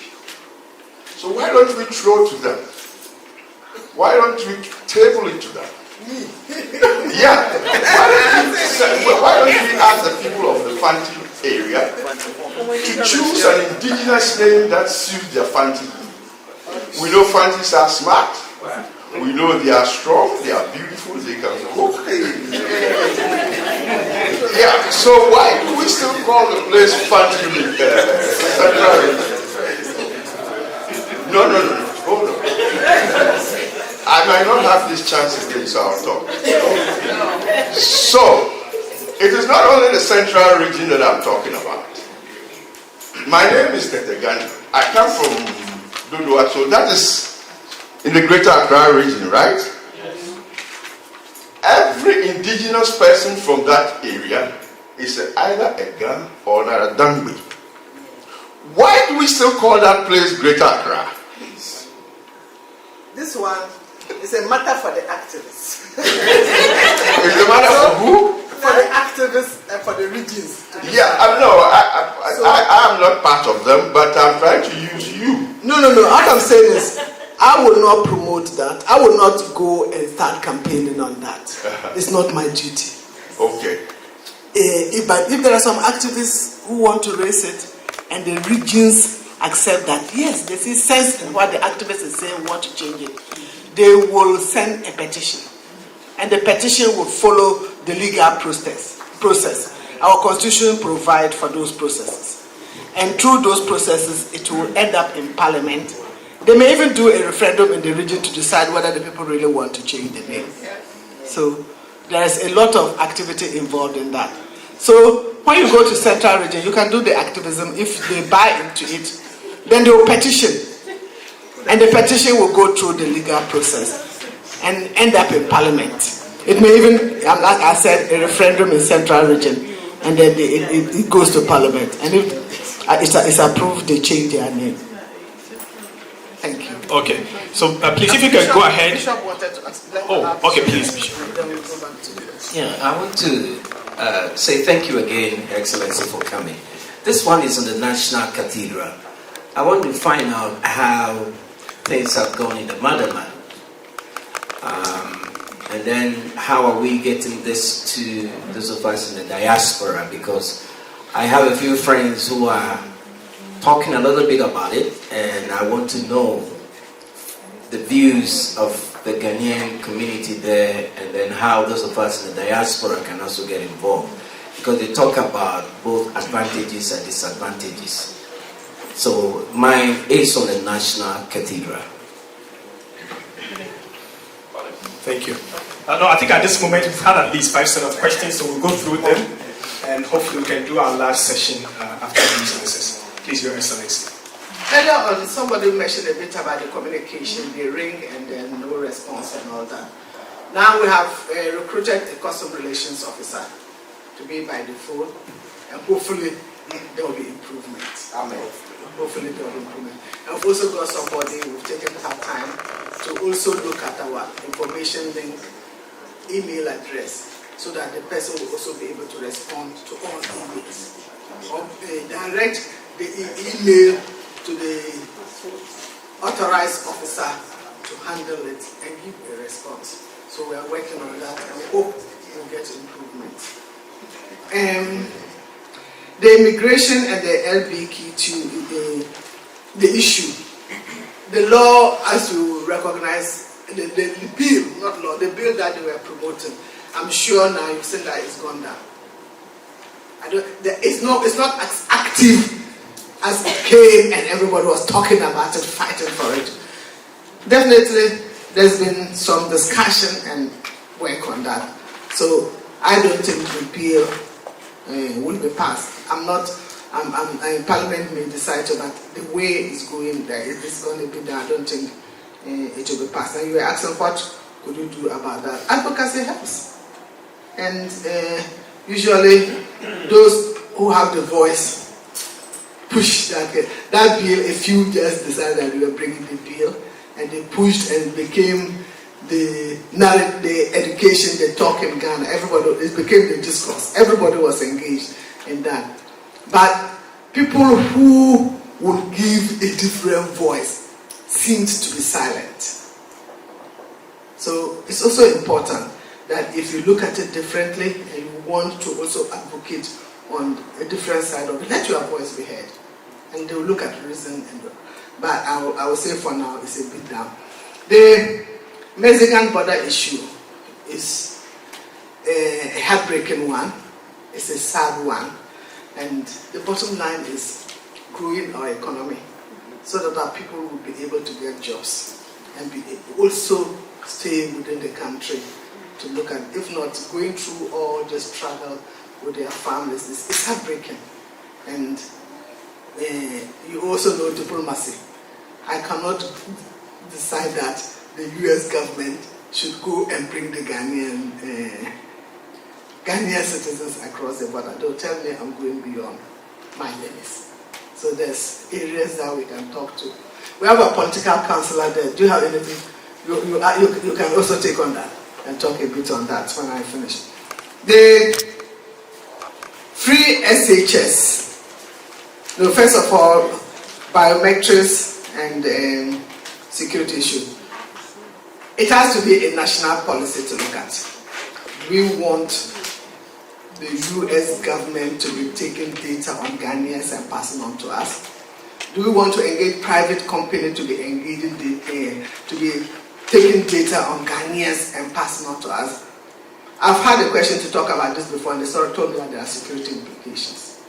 So why don't we throw to them? Why don't we table it to them? Yeah. Why don't we ask the people of the Fanti area to choose an indigenous name that suits their Fanti? We know Fantis are smart. We know they are strong, they are beautiful, they can cook. Yeah, so why do we still call the place Fanti Central Region? No, hold on. I might not have this chance again, so I'll talk. So, it is not only the Central Region that I'm talking about. My name is Tetegani. I come from Dodua, so that is in the Greater Accra region, right? Yes. Every indigenous person from that area is either a Gan or a Dangbe. Why do we still call that place Greater Accra? This one is a matter for the activists. It's a matter for who? For the activists and for the regions. Yeah, I'm not part of them, but I'm trying to use you. No. What I'm saying is, I will not promote that. I will not go and start campaigning on that. It's not my duty. Okay. But if there are some activists who want to raise it, and the regions accept that, yes, they see sense in what the activists is saying, want to change it, they will send a petition. And the petition will follow the legal process. Our constitution provides for those processes. And through those processes, it will end up in parliament. They may even do a referendum in the region to decide whether the people really want to change the name. So there's a lot of activity involved in that. So when you go to Central Region, you can do the activism. If they buy into it, then they will petition. And the petition will go through the legal process and end up in parliament. It may even, like I said, a referendum in Central Region, and then it goes to parliament. And if it's approved, they change their name. Thank you. Okay, so please, if you can go ahead. Bishop wanted to explain. Oh, okay, please, Bishop. Then we'll go back to you. Yeah, I want to say thank you again, Excellency, for coming. This one is on the National Cathedral. I want to find out how things have gone in the motherland. And then how are we getting this to those of us in the diaspora? Because I have a few friends who are talking a little bit about it, and I want to know the views of the Ghanaian community there, and then how those of us in the diaspora can also get involved. Because they talk about both advantages and disadvantages. So mine is on the National Cathedral. Thank you. No, I think at this moment we've had at least 5 set of questions, so we'll go through them, and hopefully we can do our last session after these answers. Please, Your Excellency. Earlier on, somebody mentioned a bit about the communication, the ring, and then no response and all that. Now we have recruited a custom relations officer to be by default, and hopefully there will be improvement. Amen. Hopefully there will be improvement. And we've also got somebody, we've taken our time to also look at our information link email address so that the person will also be able to respond to all emails. Or direct the email to the authorized officer to handle it and give a response. So we are working on that and we hope we'll get improvement. The immigration and the LBQ2, the issue. The law has to recognize the bill, not law, the bill that they were promoting. I'm sure now you've seen that it's gone down. It's not as active as it came and everybody was talking about it, fighting for it. Definitely, there's been some discussion and work on that. So I don't think the bill will be passed. Parliament may decide to, but the way it's going there, it's going to be there. I don't think it will be passed. And you were asking what could you do about that? Advocacy helps. And usually those who have the voice push that bill. A few just decided that we were bringing the bill, and they pushed and became the narrative, the education, the talk in Ghana. It became the discourse. Everybody was engaged in that. But people who would give a different voice seemed to be silent. So it's also important that if you look at it differently and you want to also advocate on a different side of it, let your voice be heard. And they will look at reason. But I will say for now, it's a bit down. The Mexican border issue is a heartbreaking one. It's a sad one. And the bottom line is growing our economy so that our people will be able to get jobs and be also stay within the country to look at, if not going through all this struggle with their families. It's heartbreaking. And you also know diplomacy. I cannot decide that the US government should go and bring the Ghanaian citizens across the border. Don't tell me I'm going beyond my limits. So there's areas that we can talk to. We have a political counselor there. Do you have anything? You can also take on that and talk a bit on that when I finish. The free SHS. No, first of all, biometrics and security issue. It has to be a national policy to look at. We want the US government to be taking data on Ghanaians and passing on to us. Do we want to engage private company to be engaging to be taking data on Ghanaians and passing on to us? I've had a question to talk about this before, and they sort of told me that there are security implications.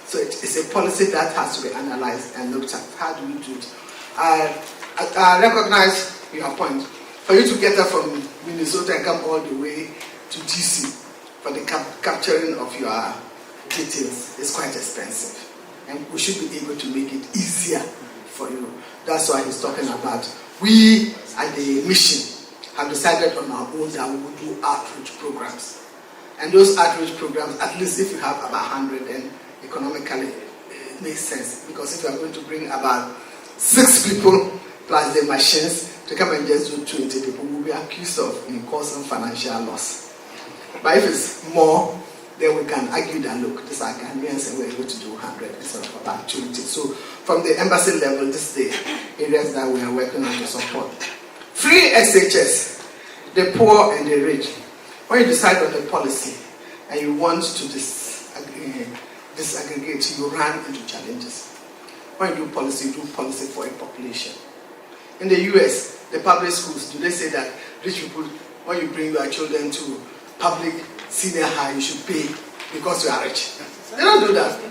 So it's a policy that has to be analyzed and looked at. How do we do it? I recognize your point. For you to get her from Minnesota and come all the way to DC for the capturing of your details is quite expensive. And we should be able to make it easier for you. That's why he's talking about. We at the mission have decided on our own that we will do outreach programs. And those outreach programs, at least if you have about 100, then economically it makes sense. Because if you are going to bring about 6 people plus the machines to come and just do 20 people, will be accused of causing financial loss. But if it's more, then we can argue that, look, these are Ghanaians and we're able to do 100 instead of about 20. So from the embassy level, this is the areas that we are working on to support. Free SHS, the poor and the rich. When you decide on the policy and you want to disaggregate, you run into challenges. when you do policy for a population. In the US, the public schools, do they say that rich people, when you bring your children to public senior high, you should pay because you are rich? They don't do that.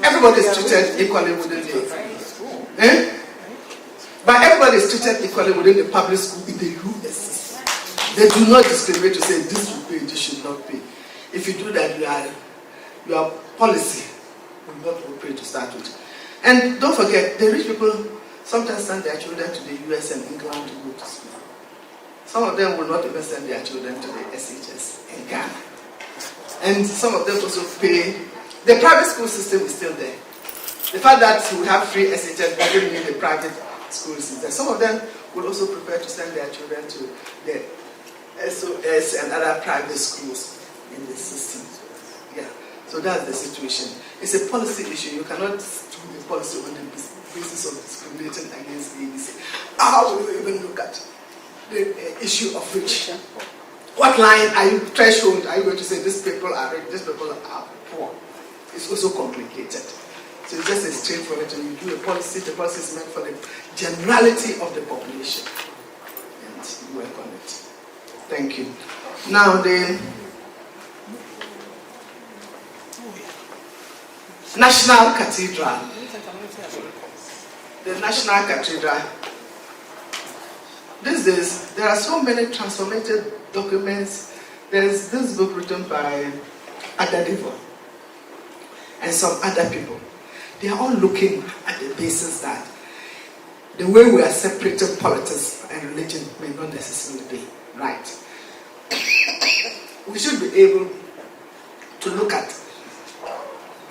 Everybody is treated equally within the but everybody is treated equally within the public school in the US. They do not discriminate to say this will pay, this should not pay. If you do that, your policy will not pay to start with. And don't forget, the rich people sometimes send their children to the US and England to go to school. Some of them will not even send their children to the SHS in Ghana. And some of them also pay. The private school system is still there. The fact that we have free SHS doesn't mean the private school system. Some of them would also prefer to send their children to the SOS and other private schools in the system. Yeah. So that's the situation. It's a policy issue. You cannot do the policy on the basis of discriminating against ABC. How will you even look at the issue of rich? What line are you threshold? Are you going to say these people are rich, these people are poor? It's also complicated. So it's just a straightforward, and you do a policy. The policy is meant for the generality of the population, and you work on it. Thank you. Now the National Cathedral. The National Cathedral. These days, there are so many transformative documents. There is this book written by Adadivo and some other people. They are all looking at the basis that the way we are separating politics and religion may not necessarily be right. We should be able to look at,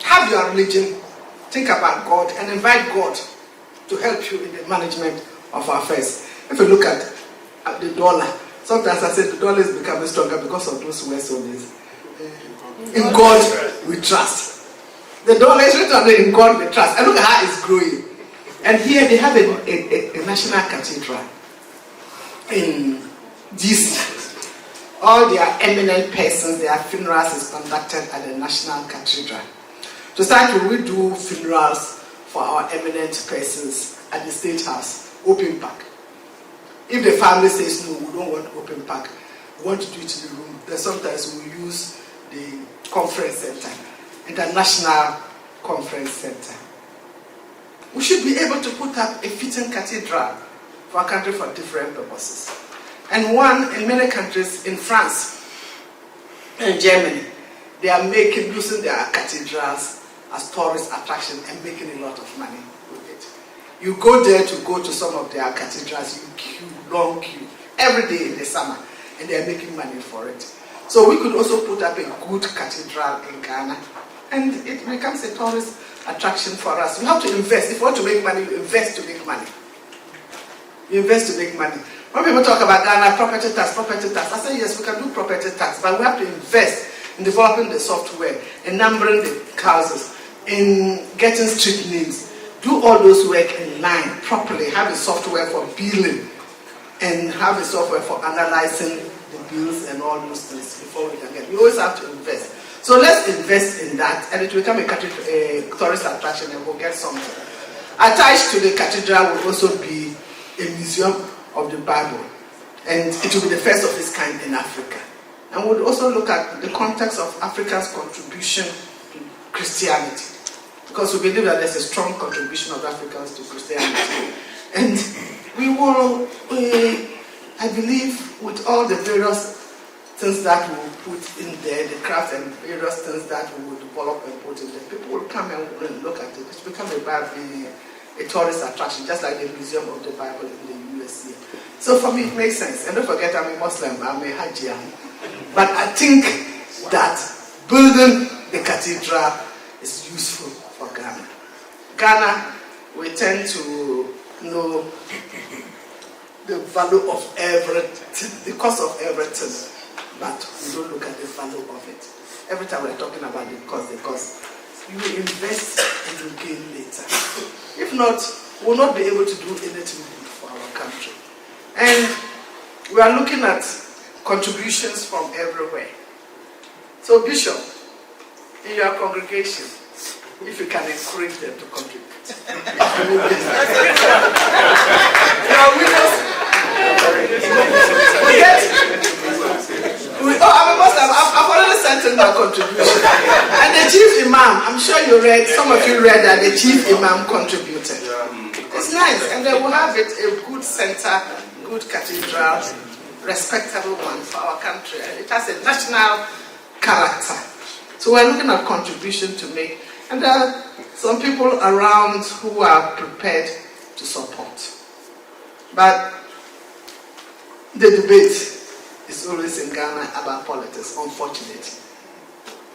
have your religion, think about God, and invite God to help you in the management of our affairs. If you look at the dollar, sometimes I say the dollar is becoming stronger because of those words on this. In God we trust. The dollar is written in God we trust. And look at how it's growing. And here they have a national cathedral in DC. All their eminent persons, their funerals is conducted at the National Cathedral. To start with, we do funerals for our eminent persons at the State House, open park. If the family says no, we don't want open park, we want to do it in the room, then sometimes we use the conference center, International Conference Center. We should be able to put up a fitting cathedral for our country for different purposes. And one in many countries, in France and Germany, they are using their cathedrals as tourist attraction and making a lot of money with it. You go there to go to some of their cathedrals, you queue, long queue, every day in the summer, and they are making money for it. So we could also put up a good cathedral in Ghana, and it becomes a tourist attraction for us. You have to invest. If you want to make money, you invest to make money. You invest to make money. When people talk about Ghana, property tax, I say yes, we can do property tax, but we have to invest in developing the software, in numbering the houses, in getting street names, do all those work in line properly, have a software for billing, and have a software for analyzing the bills and all those things before we can get. We always have to invest. So let's invest in that, and it will become a tourist attraction, and we'll get something. Attached to the cathedral will also be a museum of the Bible, and it will be the first of its kind in Africa. And we'll also look at the context of Africa's contribution to Christianity, because we believe that there's a strong contribution of Africans to Christianity. And we will, I believe, with all the various things that we will put in there, the craft and various things that we will develop and put in there, people will come and look at it. It's become a tourist attraction, just like the Museum of the Bible in the USA. So for me, it makes sense. And don't forget, I'm a Muslim, I'm a Hajiya. But I think that building the cathedral is useful for Ghana. Ghana, we tend to know the value of everything, the cost of everything, but we don't look at the value of it. Every time we're talking about the cost, you invest and you gain later. If not, we'll not be able to do anything good for our country. And we are looking at contributions from everywhere. So Bishop, in your congregation, if if you can encourage them to contribute. I'm a Muslim. I've already sent in my contribution. And the chief imam, I'm sure you read, some of you read that the chief imam contributed. It's nice, and they will have it a good center, good cathedral, respectable one for our country. It has a national character. So we're looking at contribution to make, and there are some people around who are prepared to support. But the debate is always in Ghana about politics, unfortunately.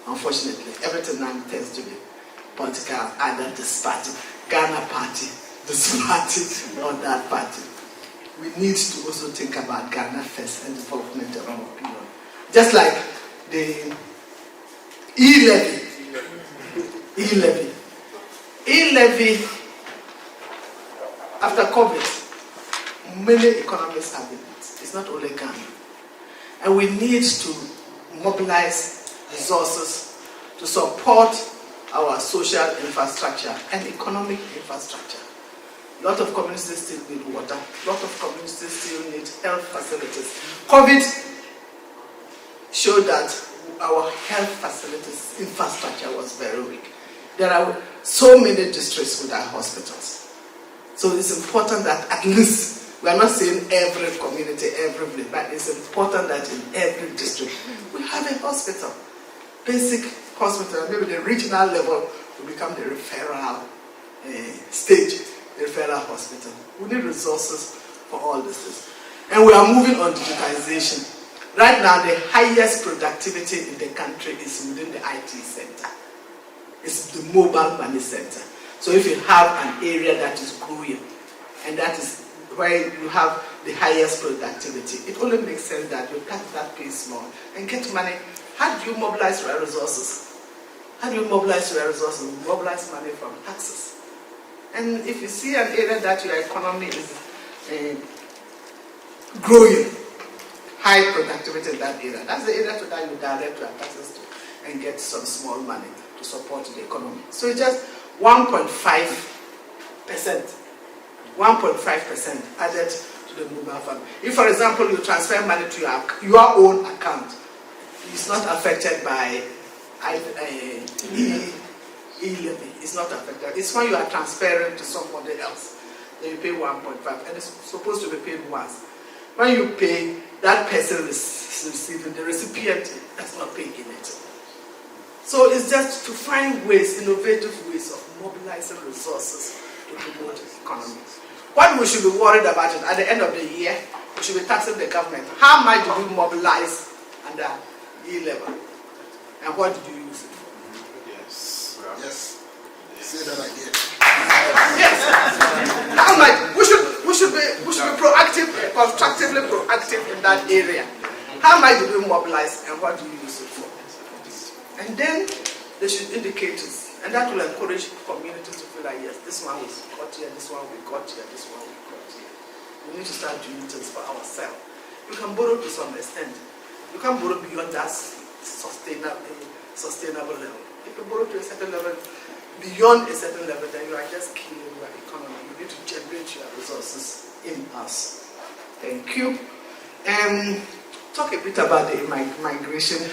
Unfortunately, everything now tends to be political, either this party, Ghana party, this party, or that party. We need to also think about Ghana first and development of our people. Just like the e-levy. E-levy, after COVID, many economies have been hit. It's not only Ghana. And we need to mobilize resources to support our social infrastructure and economic infrastructure. A lot of communities still need water. A lot of communities still need health facilities. COVID showed that our health facilities infrastructure was very weak. There are so many districts without hospitals. So it's important that at least, we are not saying every community, every village, but it's important that in every district we have a hospital. Basic hospital, maybe the regional level will become the referral stage, the referral hospital. We need resources for all this. And we are moving on digitization. Right now, the highest productivity in the country is within the IT sector. It's the mobile money center. So if you have an area that is growing, and that is where you have the highest productivity, it only makes sense that you cut that pace more and get money. How do you mobilize your resources? How do you mobilize your resources? You mobilize money from taxes. And if you see an area that your economy is growing, high productivity in that area, that's the area to that you direct your taxes to and get some small money to support the economy. So it's just 1.5%. 1.5% added to the mobile fund. If, for example, you transfer money to your own account, it's not affected by e-levy. It's not affected. It's when you are transferring to somebody else that you pay 1.5, and it's supposed to be paid once. When you pay, that person is receiving, the recipient does not pay in it. So it's just to find ways, innovative ways of mobilizing resources to promote the economy. What we should be worried about is at the end of the year, we should be taxing the government. How much do we mobilize under E-level? And what did you use it for? Yes. Yes. Say that again. Yes. How much? We should be proactive, constructively proactive in that area. How much do we mobilize and what do you use it for? And then they should indicate it. And that will encourage communities to feel like, yes, this one we got here, this one we got here, this one we got here. We need to start doing things for ourselves. You can borrow to some extent. You can't borrow beyond that sustainable level. If you borrow to a certain level, beyond a certain level, then you are just killing your economy. You need to generate your resources in us. Thank you. Talk a bit about the migration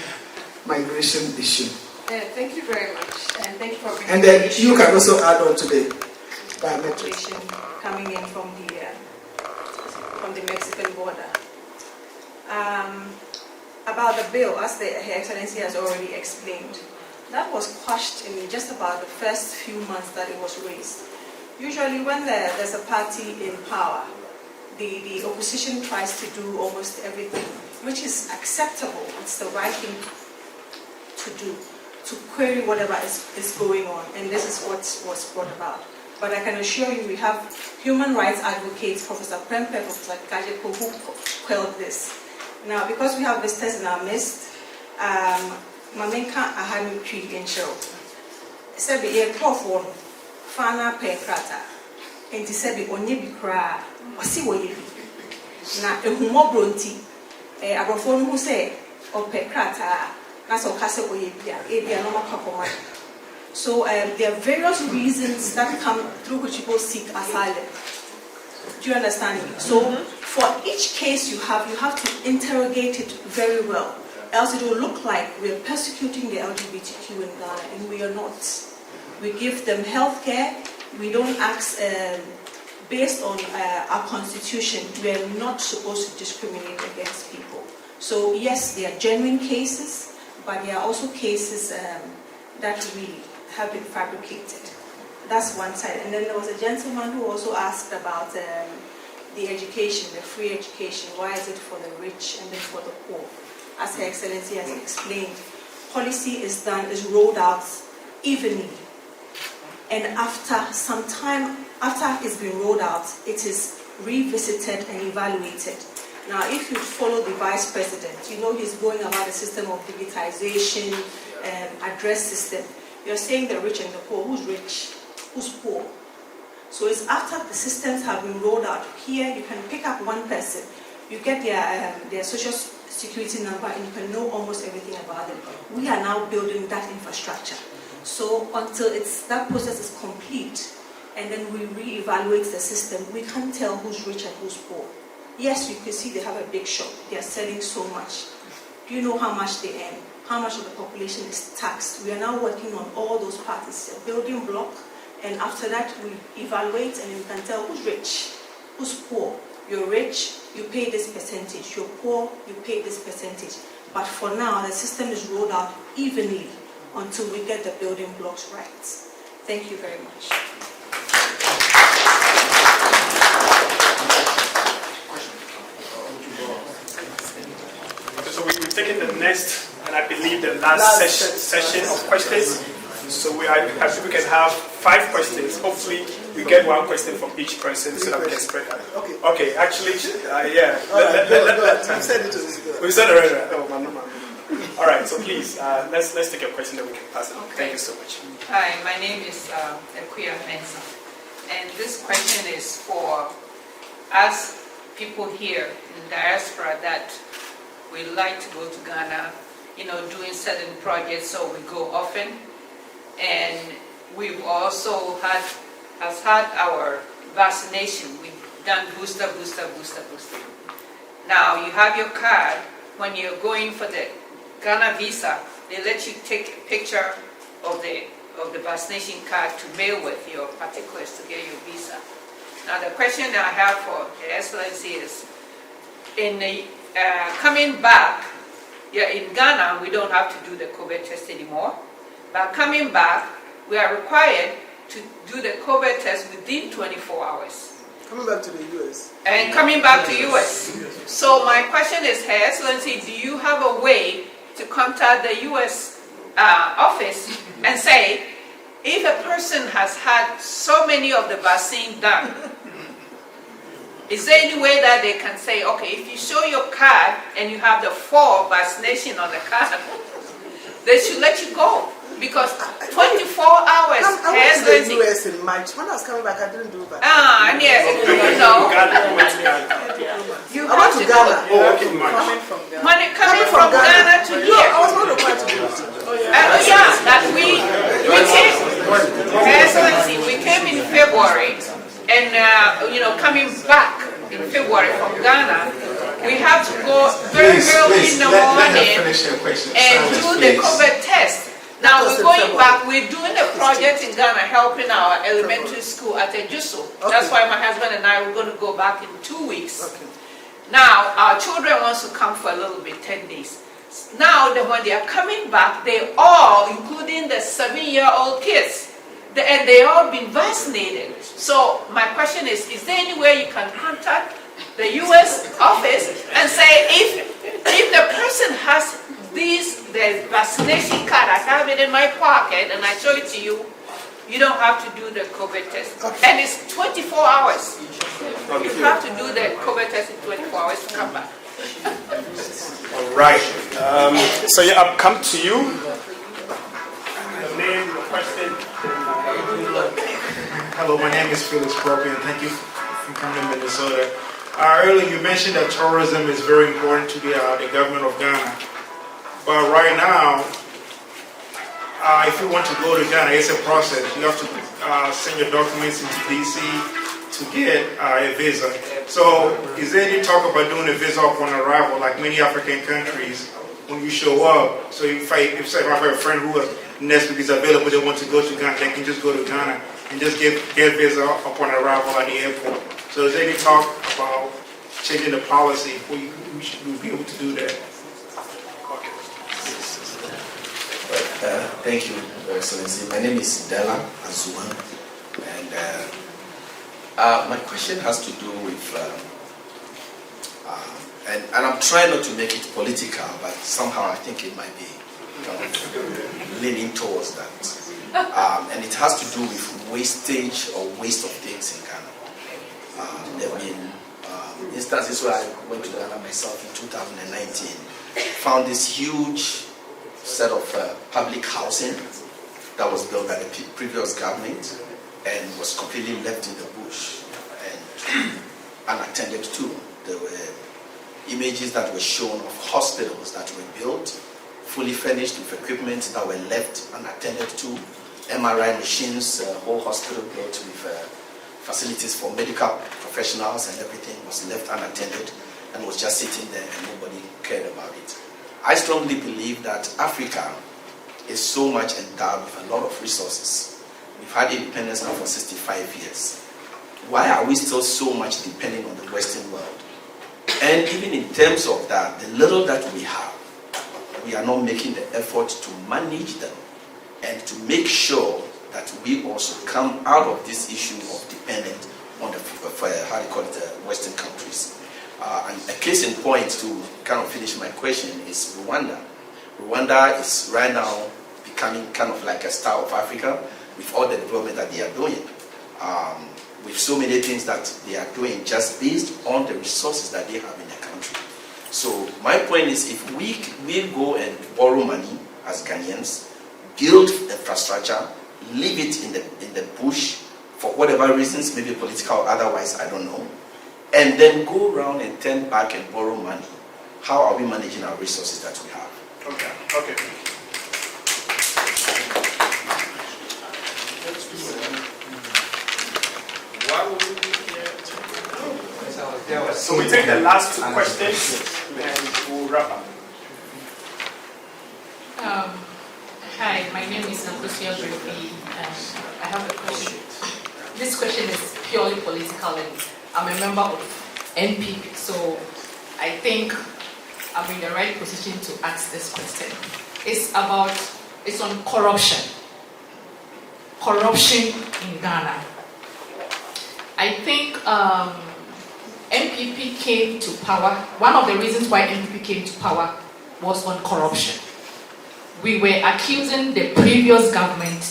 issue. Thank you very much, and thank you for bringing. And then you can also add on to the biometrics coming in from the Mexican border. About the bill, as Her Excellency has already explained, that was quashed in just about the first few months that it was raised. Usually, when there's a party in power, the opposition tries to do almost everything, which is acceptable. It's the right thing to do, to query whatever is going on, and this is what was brought about. But I can assure you we have human rights advocates, Professor Prempe, Professor Kajeko, who quelled this. Now, because we have visitors in our midst, Mamenka Ahanu Tree in show. Sebi a for Fana Pekrata, and to Sebi Onyebi Kra, or see what you do. Now, a humo bronti, a abrafon who say, or Pekrata. That's all Castle Ebia, no more. So there are various reasons that come through which people seek asylum. Do you understand me? So for each case you have to interrogate it very well. Else it will look like we are persecuting the LGBTQ in Ghana, and we are not. We give them health care. We don't ask, based on our constitution, we are not supposed to discriminate against people. So yes, there are genuine cases, but there are also cases that really have been fabricated. That's one side. And then there was a gentleman who also asked about the education, the free education. Why is it for the rich and then for the poor? As Her Excellency has explained, policy is rolled out evenly. And after some time, after it's been rolled out, it is revisited and evaluated. Now, if you follow the Vice President, you know he's going about the system of digitization, address system. You're saying the rich and the poor. Who's rich? Who's poor? So it's after the systems have been rolled out. Here, you can pick up one person, you get their social security number, and you can know almost everything about them. We are now building that infrastructure. So until that process is complete, and then we re-evaluate the system, we can't tell who's rich and who's poor. Yes, you can see they have a big shop. They are selling so much. Do you know how much they earn? How much of the population is taxed? We are now working on all those parts. It's a building block, and after that we evaluate, and you can tell who's rich, who's poor. You're rich, you pay this percentage. You're poor, you pay this percentage. But for now, the system is rolled out evenly until we get the building blocks right. Thank you very much. Okay, so we've taken the next, and I believe the last session of questions. So we can have 5 questions. Hopefully, we get 1 question from each person so that we can spread that. Okay, actually, yeah. We said it was good. We said it already. Oh, man. All right, so please, let's take a question that we can pass it on. Thank you so much. Hi, my name is Ekuya Mensa, and this question is for us people here in diaspora that we like to go to Ghana, doing certain projects, so we go often. And we've also had our vaccination. We've done booster. Now you have your card. When you're going for the Ghana visa, they let you take a picture of the vaccination card to mail with your particulars to get your visa. Now the question that I have for Her Excellency is, in the coming back, in Ghana we don't have to do the COVID test anymore. But coming back, we are required to do the COVID test within 24 hours. Coming back to the U.S. And coming back to U.S. So my question is, Her Excellency, do you have a way to contact the U.S. office and say, if a person has had so many of the vaccine done, is there any way that they can say, okay, if you show your card and you have the 4 vaccination on the card, they should let you go? Because 24 hours. I went to the US in March. When I was coming back, I didn't do that. Yes, you know. I went to Ghana. Coming from Ghana to here. I was not required to do it. That we came. Her Excellency, we came in February, and coming back in February from Ghana, we have to go very early in the morning and do the COVID test. Now we're going back, we're doing a project in Ghana helping our elementary school at Ejuso. That's why my husband and I were going to go back in 2 weeks. Now our children want to come for a little bit, 10 days. Now when they are coming back, they all, including the 7-year-old kids, and they all been vaccinated. So my question is there any way you can contact the U.S. office and say, if the person has the vaccination card, I have it in my pocket and I show it to you, you don't have to do the COVID test. And it's 24 hours. You have to do the COVID test in 24 hours to come back. All right. So I'll come to you. Your name, your question. Hello, my name is Felix Propi, and thank you for coming to Minnesota. Earlier you mentioned that tourism is very important to the government of Ghana. But right now, if you want to go to Ghana, it's a process. You have to send your documents into DC to get a visa. So is there any talk about doing a visa upon arrival, like many African countries, when you show up? So if I have a friend who next week is available, they want to go to Ghana, they can just go to Ghana and just get visa upon arrival at the airport. So is there any talk about changing the policy where we should be able to do that? Thank you, Your Excellency. My name is Della Azuma, and my question has to do with, and I'm trying not to make it political, but somehow I think it might be leaning towards that. And it has to do with wastage or waste of things in Ghana. There have been instances where I went to Ghana myself in 2019, found this huge set of public housing that was built by the previous government and was completely left in the bush and unattended to. There were images that were shown of hospitals that were built, fully furnished with equipment that were left unattended to, MRI machines, a whole hospital built with facilities for medical professionals, and everything was left unattended and was just sitting there and nobody cared about it. I strongly believe that Africa is so much endowed with a lot of resources. We've had independence now for 65 years. Why are we still so much depending on the Western world? And even in terms of that, the little that we have, we are not making the effort to manage them and to make sure that we also come out of this issue of dependence on the Western countries. And a case in point to kind of finish my question is Rwanda. Rwanda is right now becoming kind of like a star of Africa with all the development that they are doing. With so many things that they are doing just based on the resources that they have in their country. So my point is, if we go and borrow money as Ghanaians, build infrastructure, leave it in the bush for whatever reasons, maybe political or otherwise, I don't know, and then go around and turn back and borrow money, how are we managing our resources that we have? Okay. So we take the last two questions and we'll wrap up. Hi, my name is Nakosia Griffey, and I have a question. This question is purely political, and I'm a member of NPP, so I think I'm in the right position to ask this question. It's on corruption. Corruption in Ghana. I think NPP came to power. One of the reasons why NPP came to power was on corruption. We were accusing the previous government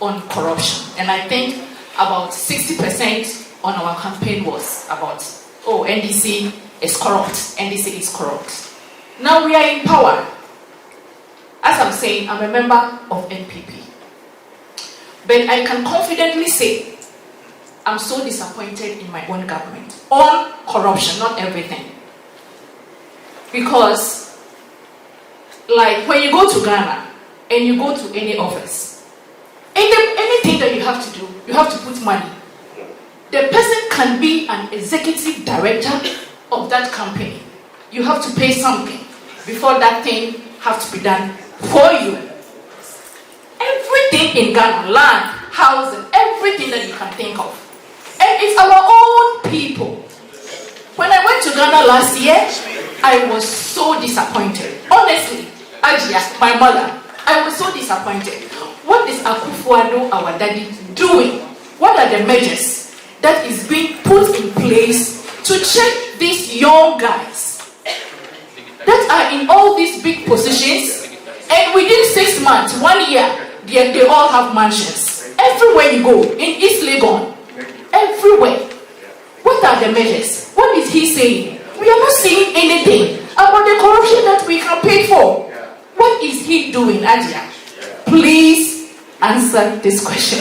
on corruption, and I think about 60% on our campaign was about, NDC is corrupt, NDC is corrupt. Now we are in power. As I'm saying, I'm a member of NPP. But I can confidently say, I'm so disappointed in my own government on corruption, not everything. Because, like, when you go to Ghana and you go to any office, anything that you have to do, you have to put money. The person can be an executive director of that company. You have to pay something before that thing has to be done for you. Everything in Ghana, land, housing, everything that you can think of. And it's our own people. When I went to Ghana last year, I was so disappointed. Honestly, Ajia, my mother, I was so disappointed. What is Akufo-Addo, our daddy, doing? What are the measures that is being put in place to check these young guys that are in all these big positions, and within 6 months, 1 year, they all have mansions. Everywhere you go, in East Legon, everywhere. What are the measures? What is he saying? We are not seeing anything about the corruption that we can pay for. What is he doing, Adia? Please answer this question.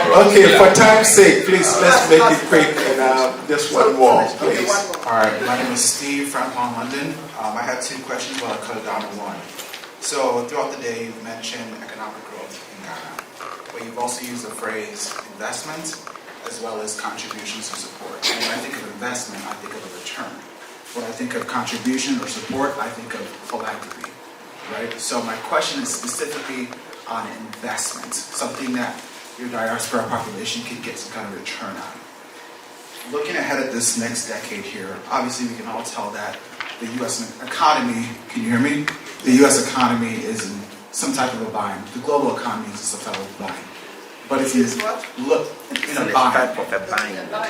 Okay, for time's sake, please, let's make it quick and just one more, please. All right, my name is Steve from London. I had 2 questions, but I'll cut it down to 1. So throughout the day, you've mentioned economic growth in Ghana, but you've also used the phrase investment as well as contributions and support. And when I think of investment, I think of a return. When I think of contribution or support, I think of philanthropy, right? So my question is specifically on investment, something that your diaspora population can get some kind of return on. Looking ahead at this next decade here, obviously we can all tell that the U.S. economy, can you hear me? The U.S. economy is in some type of a bind. The global economy is in some type of bind. But if you look in a bind,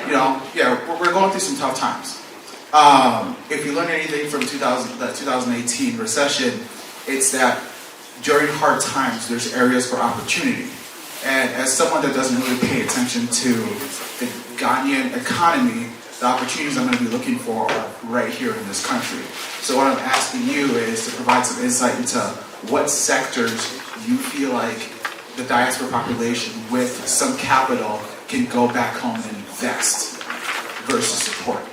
you know, yeah, we're going through some tough times. If you learn anything from the 2018 recession, it's that during hard times, there's areas for opportunity. And as someone that doesn't really pay attention to the Ghanaian economy, the opportunities I'm going to be looking for are right here in this country. So what I'm asking you is to provide some insight into what sectors you feel like the diaspora population with some capital can go back home and invest versus support.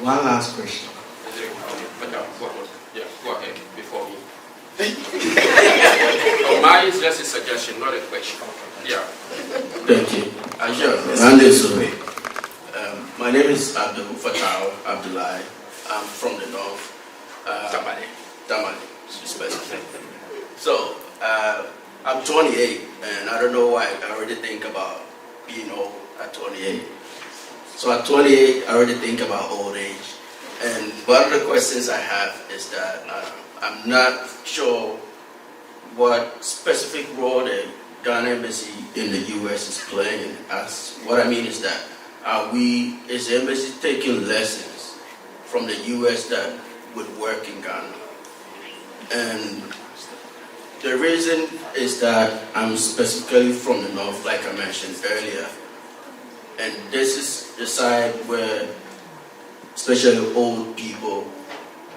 One last question. Yeah, go ahead before me. Mine is just a suggestion, not a question. Yeah. Thank you. My name is Abdul Fattah Abdullahi. I'm from the north. Tamale, specifically. So, I'm 28, and I don't know why I already think about being old at 28. So at 28, I already think about old age. And one of the questions I have is that I'm not sure what specific role the Ghana Embassy in the U.S. is playing. As what I mean is that is the embassy taking lessons from the U.S. that would work in Ghana? And the reason is that I'm specifically from the north, like I mentioned earlier. And this is the side where especially old people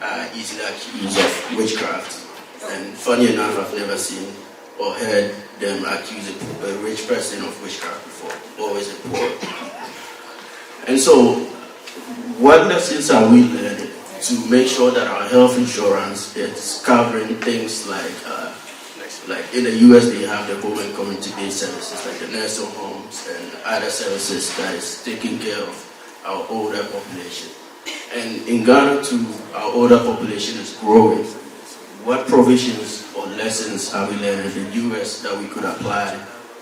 are easily accused of witchcraft. And funny enough, I've never seen or heard them accuse a rich person of witchcraft before, always a poor. And so, what lessons are we learning to make sure that our health insurance is covering things like in the US they have the home and community-based services like the nursing homes and other services that is taking care of our older population. And in Ghana too, our older population is growing. What provisions or lessons are we learning in the US that we could apply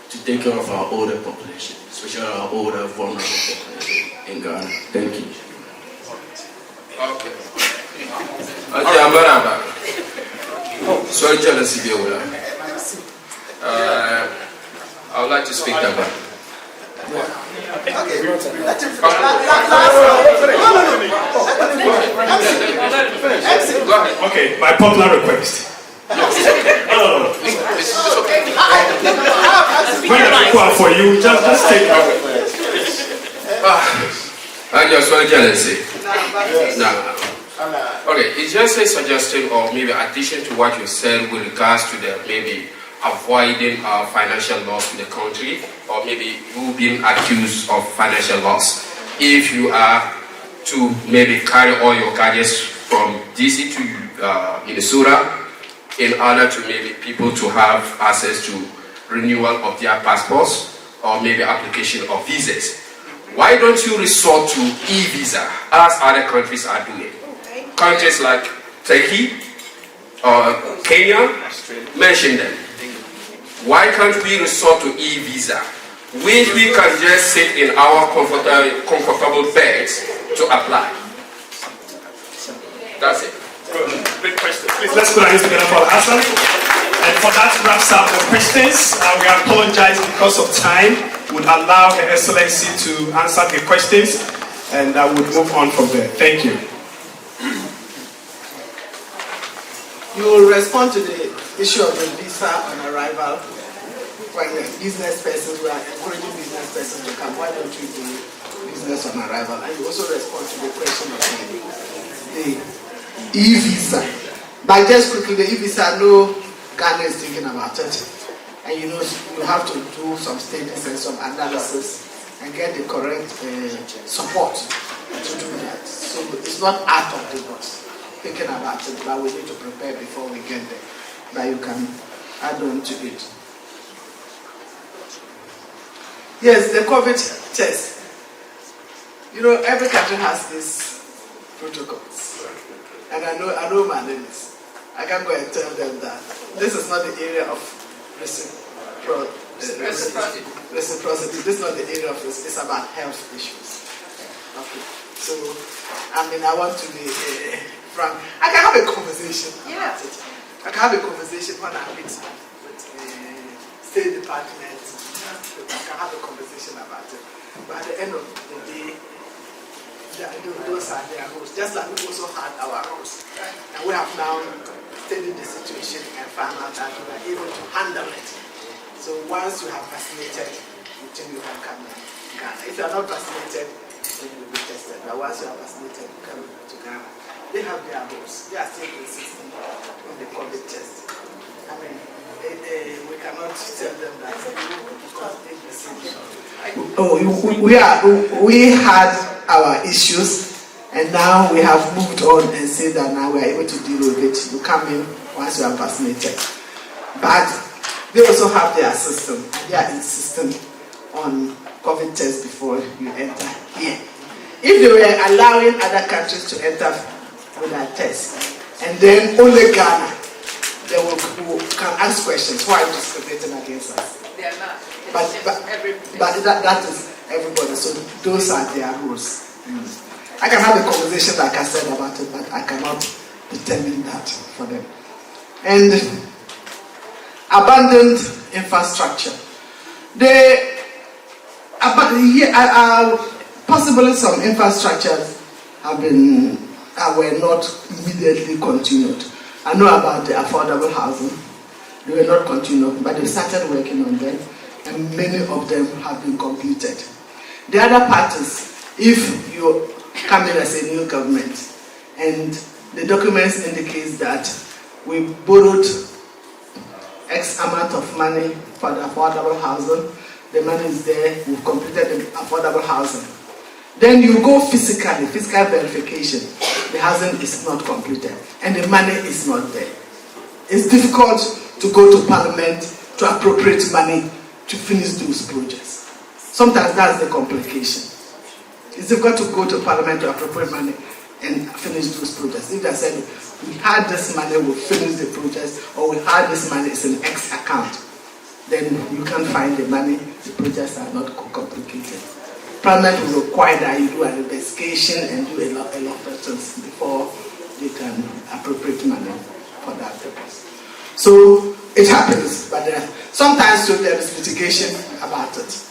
to take care of our older population, especially our older vulnerable population in Ghana? Thank you. Okay. Okay, I'm back. Sorry, jealousy, I would like to speak about it. Okay, by popular request. When I call for you, just take it. I just want jealousy. No. Okay, it's just a suggestion or maybe addition to what you said with regards to the maybe avoiding financial loss to the country, or maybe you being accused of financial loss. If you are to maybe carry all your gadgets from DC to Minnesota in order to maybe people to have access to renewal of their passports or maybe application of visas, why don't you resort to e-visa as other countries are doing? Countries like Turkey or Kenya, mention them. Why can't we resort to e-visa, which we can just sit in our comfortable beds to apply? That's it. Great question. Please, let's put our hands together for Hassan. And for that wraps up the questions. We apologize because of time. Would allow Her Excellency to answer the questions, and I would move on from there. Thank you. You will respond to the issue of the visa on arrival. When the business persons, we are encouraging business persons to come. Why don't you do business on arrival? And you also respond to the question of the e-visa. But just quickly, the e-visa, no Ghana is thinking about it. And you have to do some studies and some analysis and get the correct support to do that. So it's not out of the box thinking about it, but we need to prepare before we get there. But you can add on to it. Yes, the COVID test. Every country has these protocols. And I know my limits. I can go and tell them that this is not the area of reciprocity. This is not the area of this. It's about health issues. Okay. So, I want to be frank. I can have a conversation about it. I can have a conversation when I meet with State Department. I can have a conversation about it. But at the end of the day, those are their rules. Just like we also had our rules. And we have now studied the situation and found out that we are able to handle it. So once you have vaccinated, you think you can come to Ghana. If you are not vaccinated, then you will be tested. But once you are vaccinated, you come to Ghana. They have their rules. They are still insisting on the COVID test. We cannot tell them that we had our issues, and now we have moved on and said that now we are able to deal with it. You come in once you are vaccinated. But they also have their system. They are insisting on COVID test before you enter here. If they were allowing other countries to enter with a test, and then only Ghana, they can ask questions. Why are you discriminating against us? They are not. But that is everybody. So those are their rules. I can have a conversation like I said about it, but I cannot determine that for them. And abandoned infrastructure. Possibly some infrastructures were not immediately continued. I know about the affordable housing. They were not continued, but they started working on them, and many of them have been completed. The other part is, if you come in as a new government, and the documents indicate that we borrowed X amount of money for the affordable housing, the money is there, we've completed the affordable housing. Then you go physical verification, the housing is not completed, and the money is not there. It's difficult to go to Parliament to appropriate money to finish those projects. Sometimes that's the complication. It's difficult to go to Parliament to appropriate money and finish those projects. If they said, we had this money, we'll finish the projects, or we had this money, it's in X account, then you can't find the money, the projects are not complicated. Parliament will require that you do an investigation and do a lot of things before they can appropriate money for that purpose. So it happens, but sometimes there is litigation about it.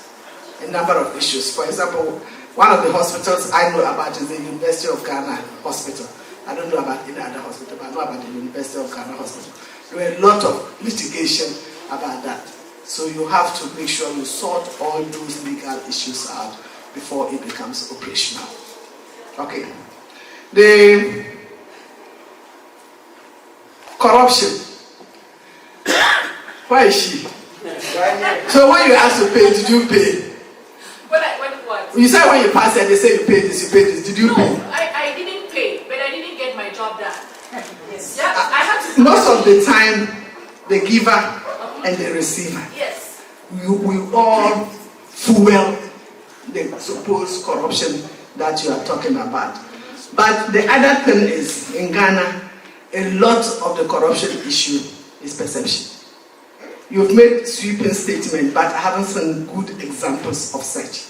A number of issues. For example, one of the hospitals I know about is the University of Ghana Hospital. I don't know about any other hospital, but I know about the University of Ghana Hospital. There were a lot of litigation about that. So you have to make sure you sort all those legal issues out before it becomes operational. Okay. The corruption. Where is she? So when you asked to pay, did you pay? What? You said when you passed it, they say you paid this, you paid this. Did you pay? I didn't pay, but I didn't get my job done. Yes. Yeah, I had to. Most of the time, the giver and the receiver. Yes. We all fuel the supposed corruption that you are talking about. But the other thing is, in Ghana, a lot of the corruption issue is perception. You've made sweeping statements, but I haven't seen good examples of such.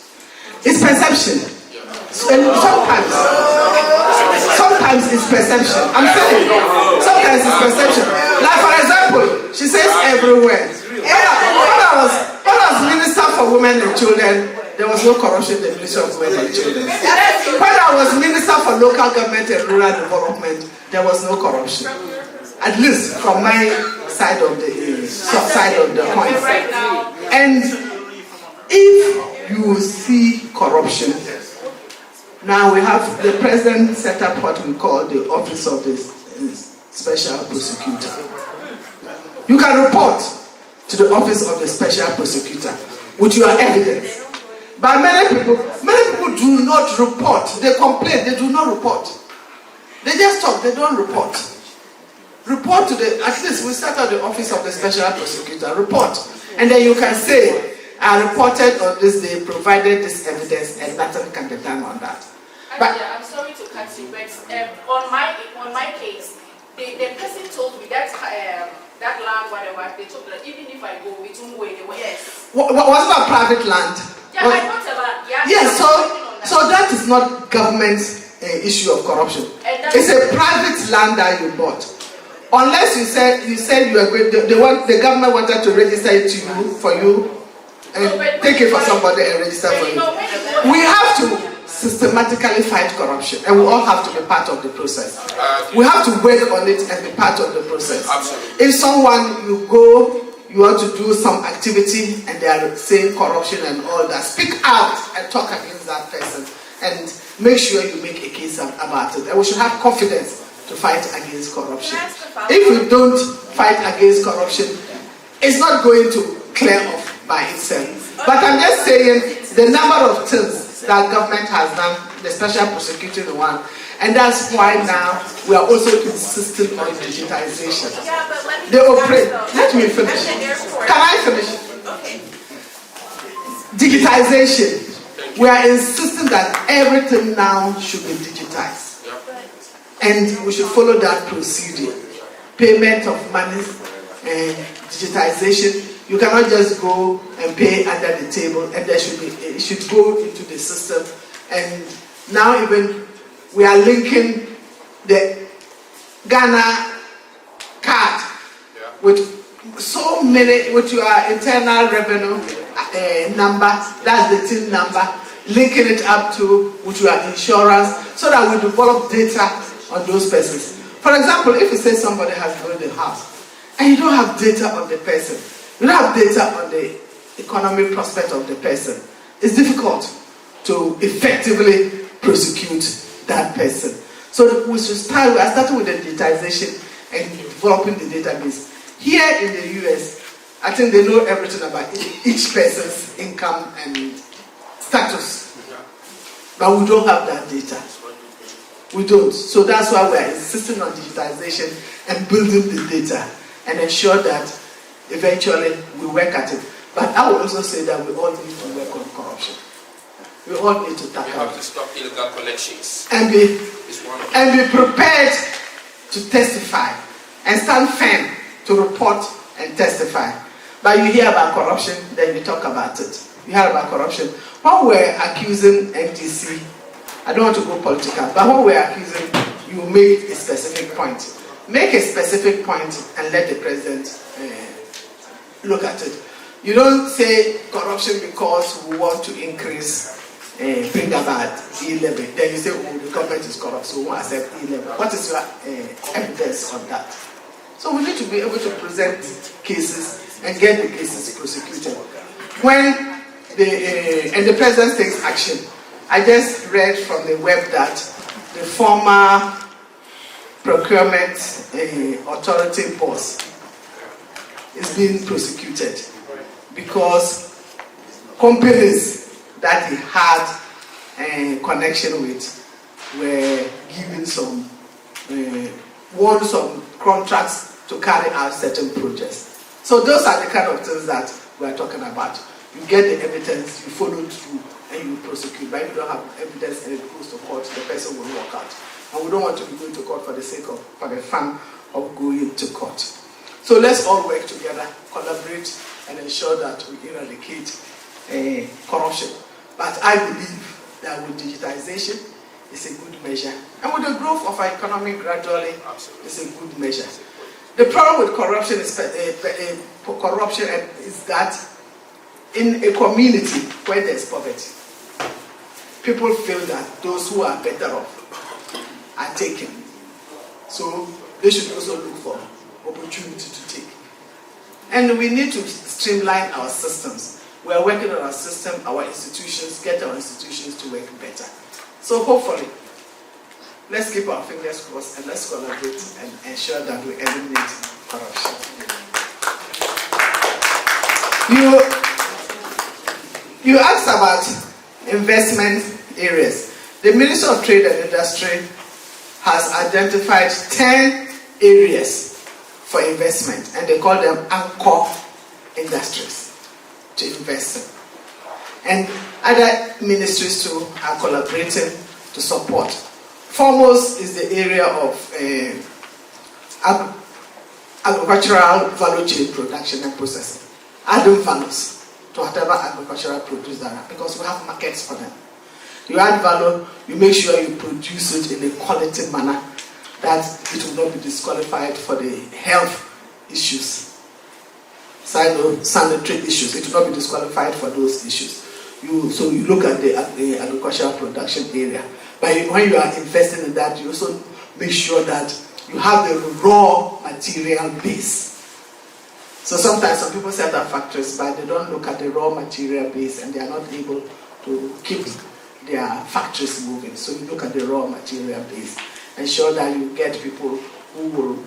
It's perception. Sometimes it's perception. I'm saying, sometimes it's perception. Like for example, she says everywhere. When I was Minister for Women and Children, there was no corruption in the Ministry of Women and Children. When I was Minister for Local Government and Rural Development, there was no corruption. At least from my side of the coin. And if you see corruption, now we have the president set up what we call the Office of the Special Prosecutor. You can report to the office of the special prosecutor with your evidence. But many people do not report. They complain, they do not report. They just talk, they don't report. Report to at least we start at the office of the special prosecutor, report. And then you can say, I reported on this day, provided this evidence, and nothing can be done on that. But I'm sorry to cut you, but on my case, the person told me that that land, whatever, they told me that even if I go, it won't go anywhere. Yes. Was it a private land? Yeah, I bought a land. Yeah. Yes, so that is not government's issue of corruption. It's a private land that you bought. Unless you said you are going, the government wanted to register it to you for you and take it for somebody and register for you. We have to systematically fight corruption, and we all have to be part of the process. We have to work on it and be part of the process. Absolutely. If someone you want to do some activity and they are saying corruption and all that, speak out and talk against that person and make sure you make a case about it. And we should have confidence to fight against corruption. If we don't fight against corruption, it's not going to clear off by itself. But I'm just saying the number of things that government has done, the special prosecuting one, and that's why now we are also insisting on digitization. Yeah, but let me they operate. Let me finish. Can I finish? Okay. Digitization. We are insisting that everything now should be digitized. And we should follow that procedure. Payment of money and digitization. You cannot just go and pay under the table, and it should go into the system. And now even we are linking the Ghana card with so many, with your internal revenue number, that's the TIN number, linking it up to with your insurance, so that we develop data on those persons. For example, if you say somebody has built a house and you don't have data on the person, you don't have data on the economic prospect of the person, it's difficult to effectively prosecute that person. So we should start, we are starting with the digitization and developing the database. Here in the US, I think they know everything about each person's income and status. But we don't have that data. We don't. So that's why we are insisting on digitization and building the data and ensure that eventually we work at it. But I will also say that we all need to work on corruption. We all need to tackle it. We have to stop illegal collections. And be prepared to testify and stand firm to report and testify. But you hear about corruption, then you talk about it. You hear about corruption. When we're accusing NDC, I don't want to go political, but when we're accusing, you make a specific point. Make a specific point and let the president look at it. You don't say corruption because we want to increase bring about E-level. Then you say, oh, the government is corrupt, so we won't accept E-level. What is your evidence on that? So we need to be able to present cases and get the cases prosecuted. When the president takes action, I just read from the web that the former procurement authority boss is being prosecuted because companies that he had a connection with were given won some contracts to carry out certain projects. So those are the kind of things that we are talking about. You get the evidence, you follow through, and you prosecute. But if you don't have evidence and it goes to court, the person will walk out. And we don't want to be going to court for the fun of going to court. So let's all work together, collaborate, and ensure that we eradicate corruption. But I believe that with digitization, it's a good measure. And with the growth of our economy gradually, it's a good measure. The problem with corruption is that in a community where there's poverty, people feel that those who are better off are taken. So they should also look for opportunity to take. And we need to streamline our systems. We are working on our system, our institutions, get our institutions to work better. So hopefully, let's keep our fingers crossed and let's collaborate and ensure that we eliminate corruption. You asked about investment areas. The Ministry of Trade and Industry has identified 10 areas for investment, and they call them anchor industries to invest in. And other ministries too are collaborating to support. Foremost is the area of agricultural value chain production and processing, adding values to whatever agricultural produce there are, because we have markets for them. You add value, you make sure you produce it in a quality manner that it will not be disqualified for the health issues, sanitary issues. It will not be disqualified for those issues. So you look at the agricultural production area. But when you are investing in that, you also make sure that you have the raw material base. So sometimes some people set up factories, but they don't look at the raw material base, and they are not able to keep their factories moving. So you look at the raw material base, ensure that you get people who will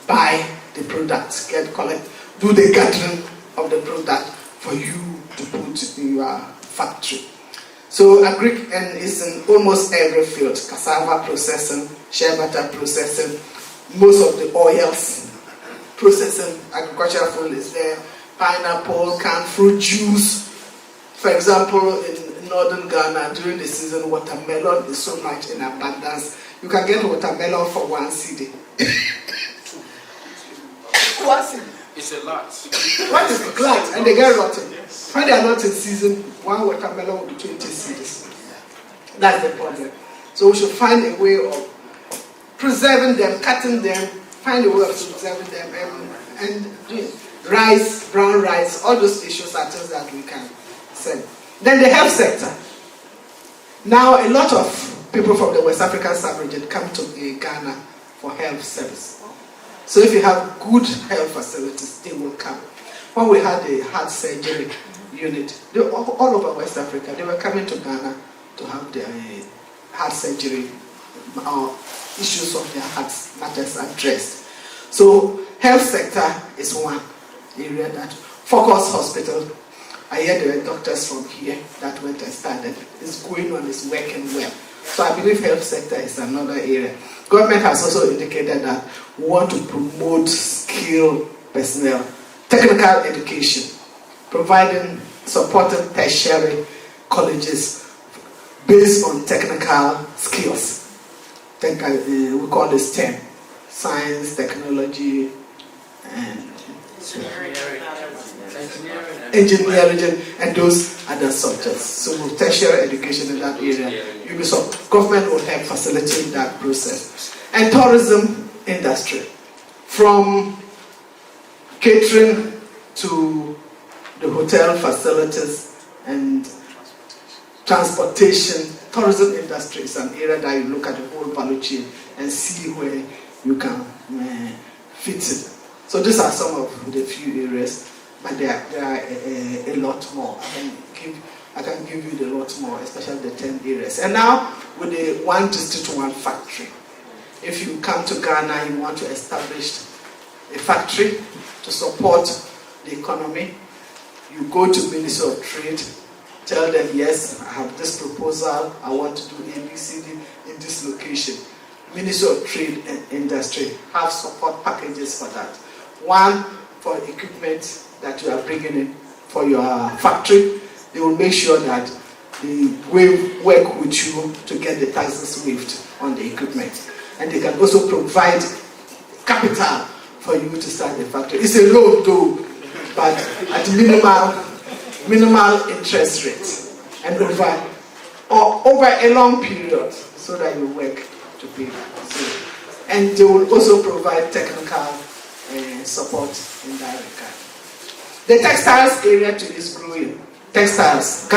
buy the products, do the gathering of the product for you to put in your factory. So agric is in almost every field: cassava processing, shea butter processing, most of the oils processing, agricultural food is there, pineapple, canned fruit juice. For example, in northern Ghana, during the season, watermelon is so much in abundance. You can get watermelon for 1 cedi. It's a lot. What is the glad? And they get rotten. When they are not in season, one watermelon will be 20 cedis. That's the problem. So we should find a way of preserving them, cutting them, find a way of preserving them, and doing rice, brown rice, all those issues are things that we can sell. Then the health sector. Now a lot of people from the West African sub-region come to Ghana for health service. So if you have good health facilities, they will come. When we had the heart surgery unit, all over West Africa, they were coming to Ghana to have their heart surgery issues of their heart matters addressed. So health sector is one area that Focus Hospital, I hear there were doctors from here that went and started. It's going on, it's working well. So I believe health sector is another area. Government has also indicated that we want to promote skilled personnel, technical education, supporting tertiary colleges based on technical skills. We call this STEM, science, technology, and engineering, and those other subjects. So tertiary education in that area, government will help facilitate that process. And tourism industry, from catering to the hotel facilities and transportation. Tourism industry is an area that you look at the whole value chain and see where you can fit it. So these are some of the few areas, but there are a lot more. I can give you the lot more, especially the 10 areas. And now with the one district, one factory. If you come to Ghana, you want to establish a factory to support the economy, you go to Ministry of Trade, tell them, yes, I have this proposal, I want to do ABCD in this location. Ministry of Trade and Industry have support packages for that. One, for equipment that you are bringing in for your factory. They will make sure that they work with you to get the taxes waived on the equipment. And they can also provide capital for you to start the factory. It's a loan though, but at minimal interest rate, and over a long period, so that you work to pay that. And they will also provide technical support in that regard. The textiles area too is growing. Textiles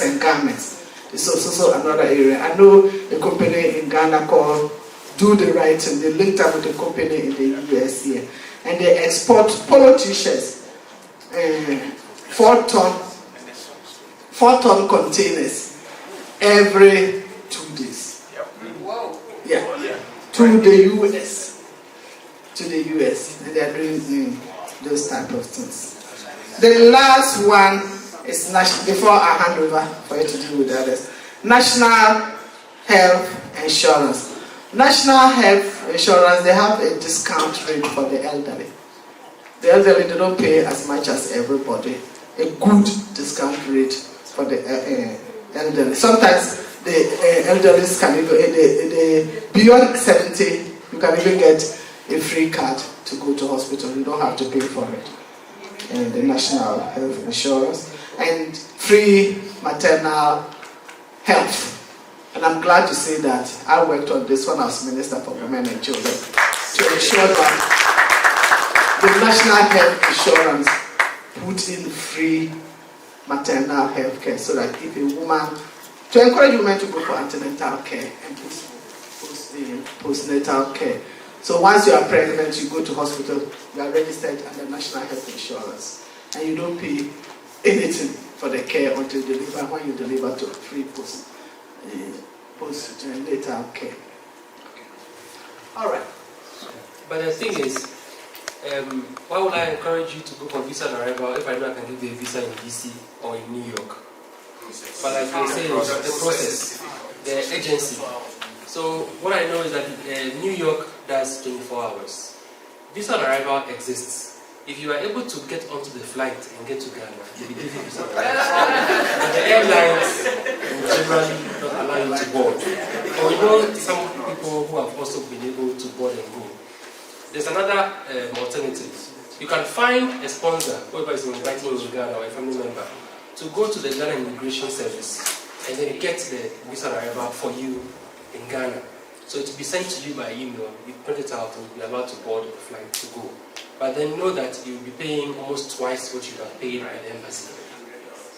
and garments is also another area. I know a company in Ghana called Do the Right Thing. They linked up with a company in the US here, and they export polo t-shirts, 4-ton containers every 2 days. Whoa. Yeah, to the US, and they are doing those type of things. The last one is before I hand over for you to deal with the others. National Health Insurance. National Health Insurance, they have a discount rate for the elderly. The elderly, they don't pay as much as everybody. A good discount rate for the elderly. Sometimes the elderly can even, beyond 70, you can even get a free card to go to hospital. You don't have to pay for it. And the National Health Insurance. And free maternal health. And I'm glad to say that I worked on this when I was Minister for Women and Children to ensure that the National Health Insurance put in free maternal health care so that if a woman, to encourage women to go for antenatal care and postnatal care. So once you are pregnant, you go to hospital, you are registered under National Health Insurance and you don't pay anything for the care until you deliver, when you deliver to free postnatal care. All right. But the thing is, why would I encourage you to go for visa and arrival if I know I can give you a visa in DC or in New York? But like you say, the process, the agency. So what I know is that New York does 24 hours. Visa and arrival exists. If you are able to get onto the flight and get to Ghana, they will give you visa and arrival. But the airlines generally don't allow you to board. But we know some people who have also been able to board and go. There's another alternative. You can find a sponsor, whoever is inviting you in Ghana or a family member, to go to the Ghana Immigration Service and then get the visa arrival for you in Ghana. So it will be sent to you by email, you print it out and you'll be allowed to board the flight to go. But then know that you'll be paying almost twice what you have paid at the embassy.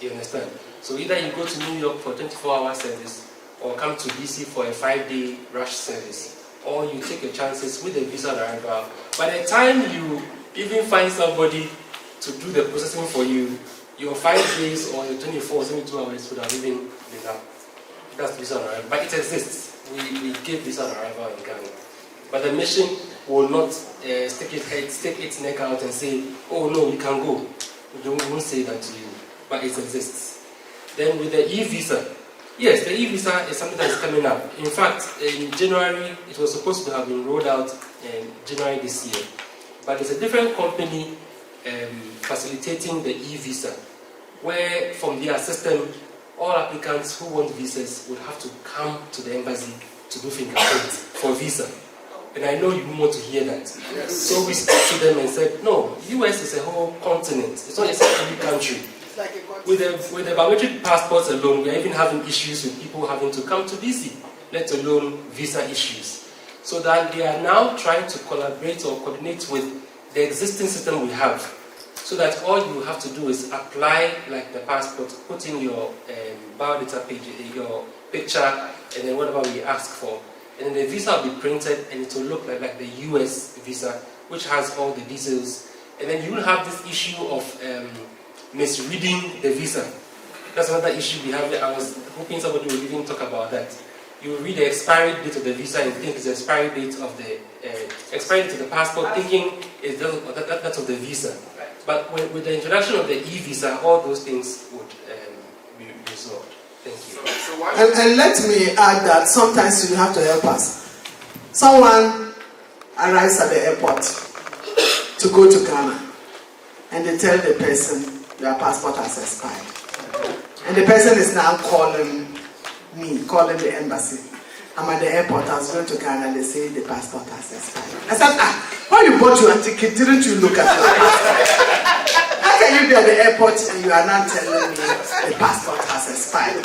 You understand? So either you go to New York for a 24-hour service or come to DC for a 5-day rush service. Or you take your chances with the visa arrival. By the time you even find somebody to do the processing for you, your 5 days or your 24 or 72 hours would have even been up. That's visa arrival. But it exists. We give visa arrival in Ghana. But the mission will not stick its neck out and say, oh no, you can go. We won't say that to you. But it exists. Then with the e-visa, yes, the e-visa is something that is coming up. In fact, in January, it was supposed to have been rolled out in January this year. But there's a different company facilitating the e-visa, where from their system, all applicants who want visas would have to come to the embassy to do fingerprint for visa. And I know you want to hear that. Yes. So we spoke to them and said, no, US is a whole continent. It's not just every country. With the biometric passports alone, we are even having issues with people having to come to DC, let alone visa issues. So that they are now trying to collaborate or coordinate with the existing system we have. So that all you have to do is apply like the passport, put in your biodata page, your picture, and then whatever we ask for. And then the visa will be printed and it will look like the US visa, which has all the details. And then you will have this issue of misreading the visa. That's another issue we have. I was hoping somebody would even talk about that. You read the expiry date of the visa and think it's the expiry date of the passport, thinking it's that of the visa. But with the introduction of the e-visa, all those things would be resolved. Thank you. And let me add that sometimes you have to help us. Someone arrives at the airport to go to Ghana, and they tell the person your passport has expired. And the person is now calling the embassy. I'm at the airport, I was going to Ghana, and they say the passport has expired. I said, when you bought your ticket, didn't you look at your passport? How can you be at the airport and you are not telling me the passport has expired?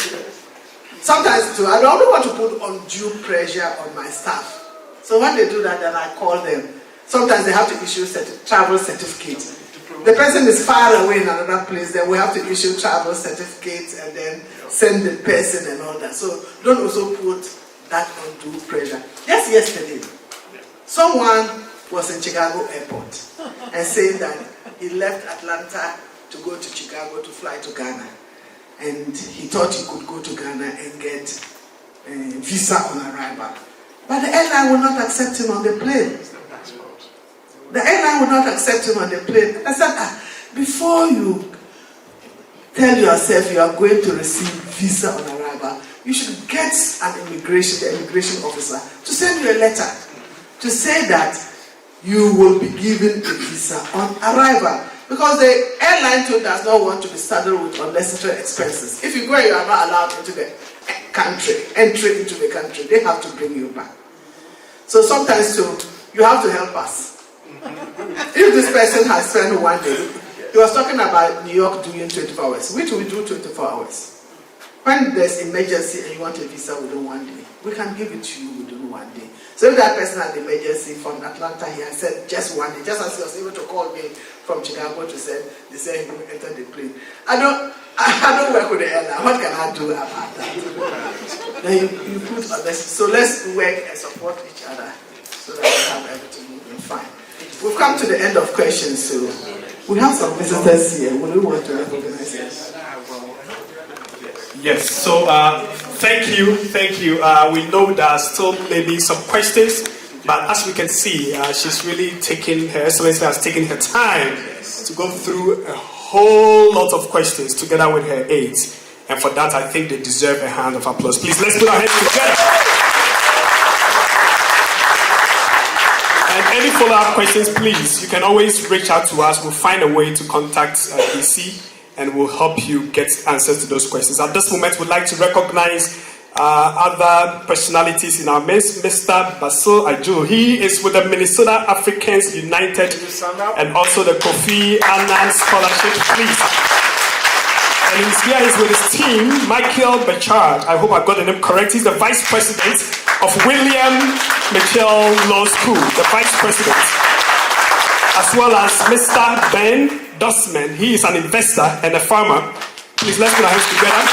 Sometimes too, I don't want to put undue pressure on my staff. So when they do that, then I call them. Sometimes they have to issue travel certificates. The person is far away in another place, then we have to issue travel certificates and then send the person and all that. So don't also put that undue pressure. Just yesterday, someone was in Chicago airport and saying that he left Atlanta to go to Chicago to fly to Ghana. And he thought he could go to Ghana and get a visa on arrival. But the airline will not accept him on the plane. The airline will not accept him on the plane. I said, before you tell yourself you are going to receive visa on arrival, you should get the immigration officer to send you a letter to say that you will be given a visa on arrival. Because the airline too does not want to be saddled with unnecessary expenses. If you go and you are not allowed into the entry into the country, they have to bring you back. So sometimes too, you have to help us. If this person has spent 1 day, he was talking about New York doing 24 hours. Which we do 24 hours. When there's emergency and you want a visa within 1 day, we can give it to you within 1 day. So if that person had emergency from Atlanta here and said just 1 day, just as he was able to call me from Chicago to say they said he will enter the plane. I don't work with the airline. What can I do about that? Then you put on this. So let's work and support each other so that we have everything moving fine. We've come to the end of questions, so we have some visitors here. Would we want to recognize them? Yes, so thank you. We know there are still maybe some questions, but as we can see, she's really Her Excellency has taken her time to go through a whole lot of questions together with her aides. And for that, I think they deserve a hand of applause. Please, let's put our hands together. And any follow-up questions, please, you can always reach out to us. We'll find a way to contact DC. And we'll help you get answers to those questions. At this moment, we'd like to recognize other personalities in our midst. Mr. Basil Ajo, he is with the Minnesota Africans United and also the Kofi Annan Scholarship. Please. And he's with his team, Michael Bechard. I hope I got the name correct. He's the Vice President of William Mitchell Law School, the Vice President. As well as Mr. Ben Dossman. He is an investor and a farmer. Please, let's put our hands together.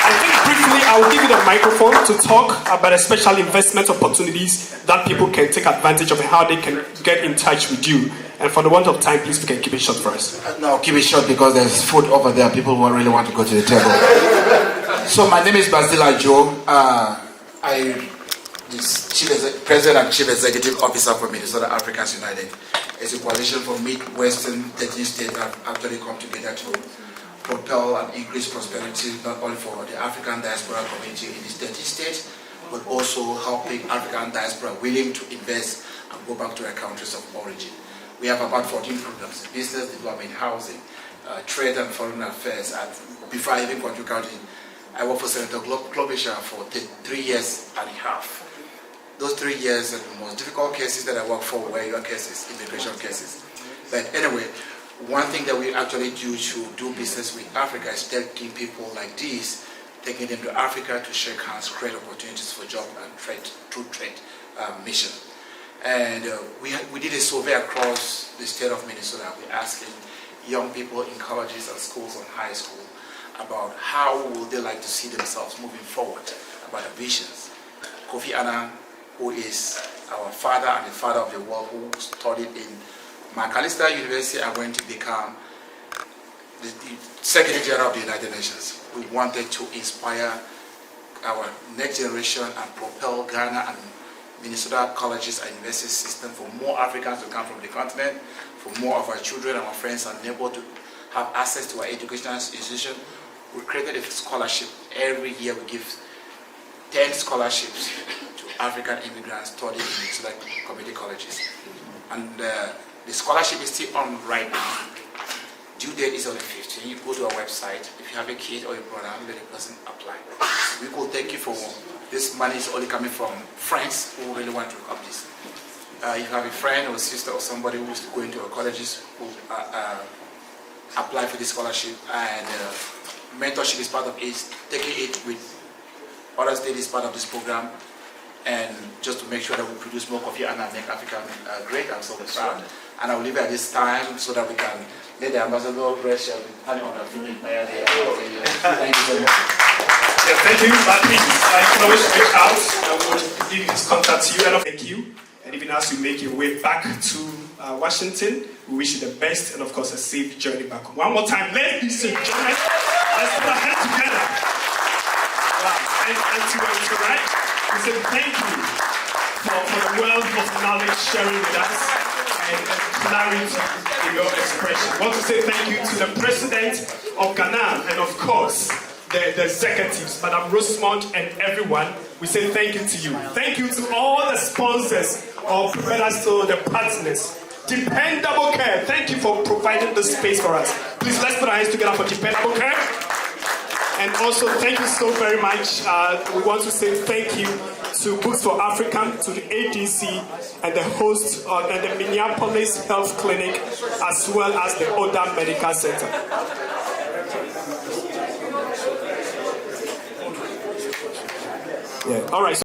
I think briefly I will give you the microphone to talk about the special investment opportunities that people can take advantage of and how they can get in touch with you. And for the want of time, please, we can keep it short for us. No, keep it short because there's food over there. People who really want to go to the table. So my name is Basil Ajo. President and Chief Executive Officer for Minnesota Africans United. It's a coalition for Midwestern 13 states that have actually come together to propel and increase prosperity not only for the African diaspora community in these 13 states, but also helping African diaspora willing to invest and go back to their countries of origin. We have about 14 programs: business development, housing, trade and foreign affairs. And before I even got to county, I worked for Senator Klobuchar for 3 years and a half. Those 3 years, the most difficult cases that I worked for were your cases, immigration cases. But anyway, one thing that we actually do to do business with Africa is taking people like these, taking them to Africa to shake hands, create opportunities for job and trade, through trade mission. And we did a survey across the state of Minnesota. We're asking young people in colleges and schools and high school about how would they like to see themselves moving forward, about their visions. Kofi Annan, who is our father and the father of the world, who studied in Macalester University and went to become the Secretary General of the United Nations. We wanted to inspire our next generation and propel Ghana and Minnesota colleges and university system for more Africans to come from the continent, for more of our children, our friends and neighbors to have access to our educational institution. We created a scholarship. Every year we give 10 scholarships to African immigrants studying in Minnesota community colleges. And the scholarship is still on right now. Due date is on the 15th. You go to our website. If you have a kid or a brother, let a person apply. We could thank you for this money is only coming from friends who really want to help this. If you have a friend or a sister or somebody who's going to our colleges who apply for this scholarship, and mentorship is part of it. Taking it with other states is part of this program, and just to make sure that we produce more coffee and make Africa great and so proud. And I will leave it at this time so that we can let the ambassador rest and hand on our feet. Thank you so much. Yeah, thank you, but please, I can always reach out. I will give his contact to you, and thank you. And even as you make your way back to Washington, we wish you the best and, of course, a safe journey back home. One more time, ladies and gentlemen, let's put our hands together. Wow. And to right, we say thank you for the wealth of knowledge sharing with us. and clarity in your expression. I want to say thank you to the President of Ghana and, of course, the executives, Madam Rosemont and everyone. We say thank you to you. Thank you to all the sponsors of Pedestal, the partners. Dependable Care, thank you for providing this space for us. Please, let's put our hands together for Dependable Care. And also, thank you so very much. We want to say thank you to Books for Africa, to the ADC, and the host and the Minneapolis Health Clinic, as well as the Oda Medical Center. Yeah. All right.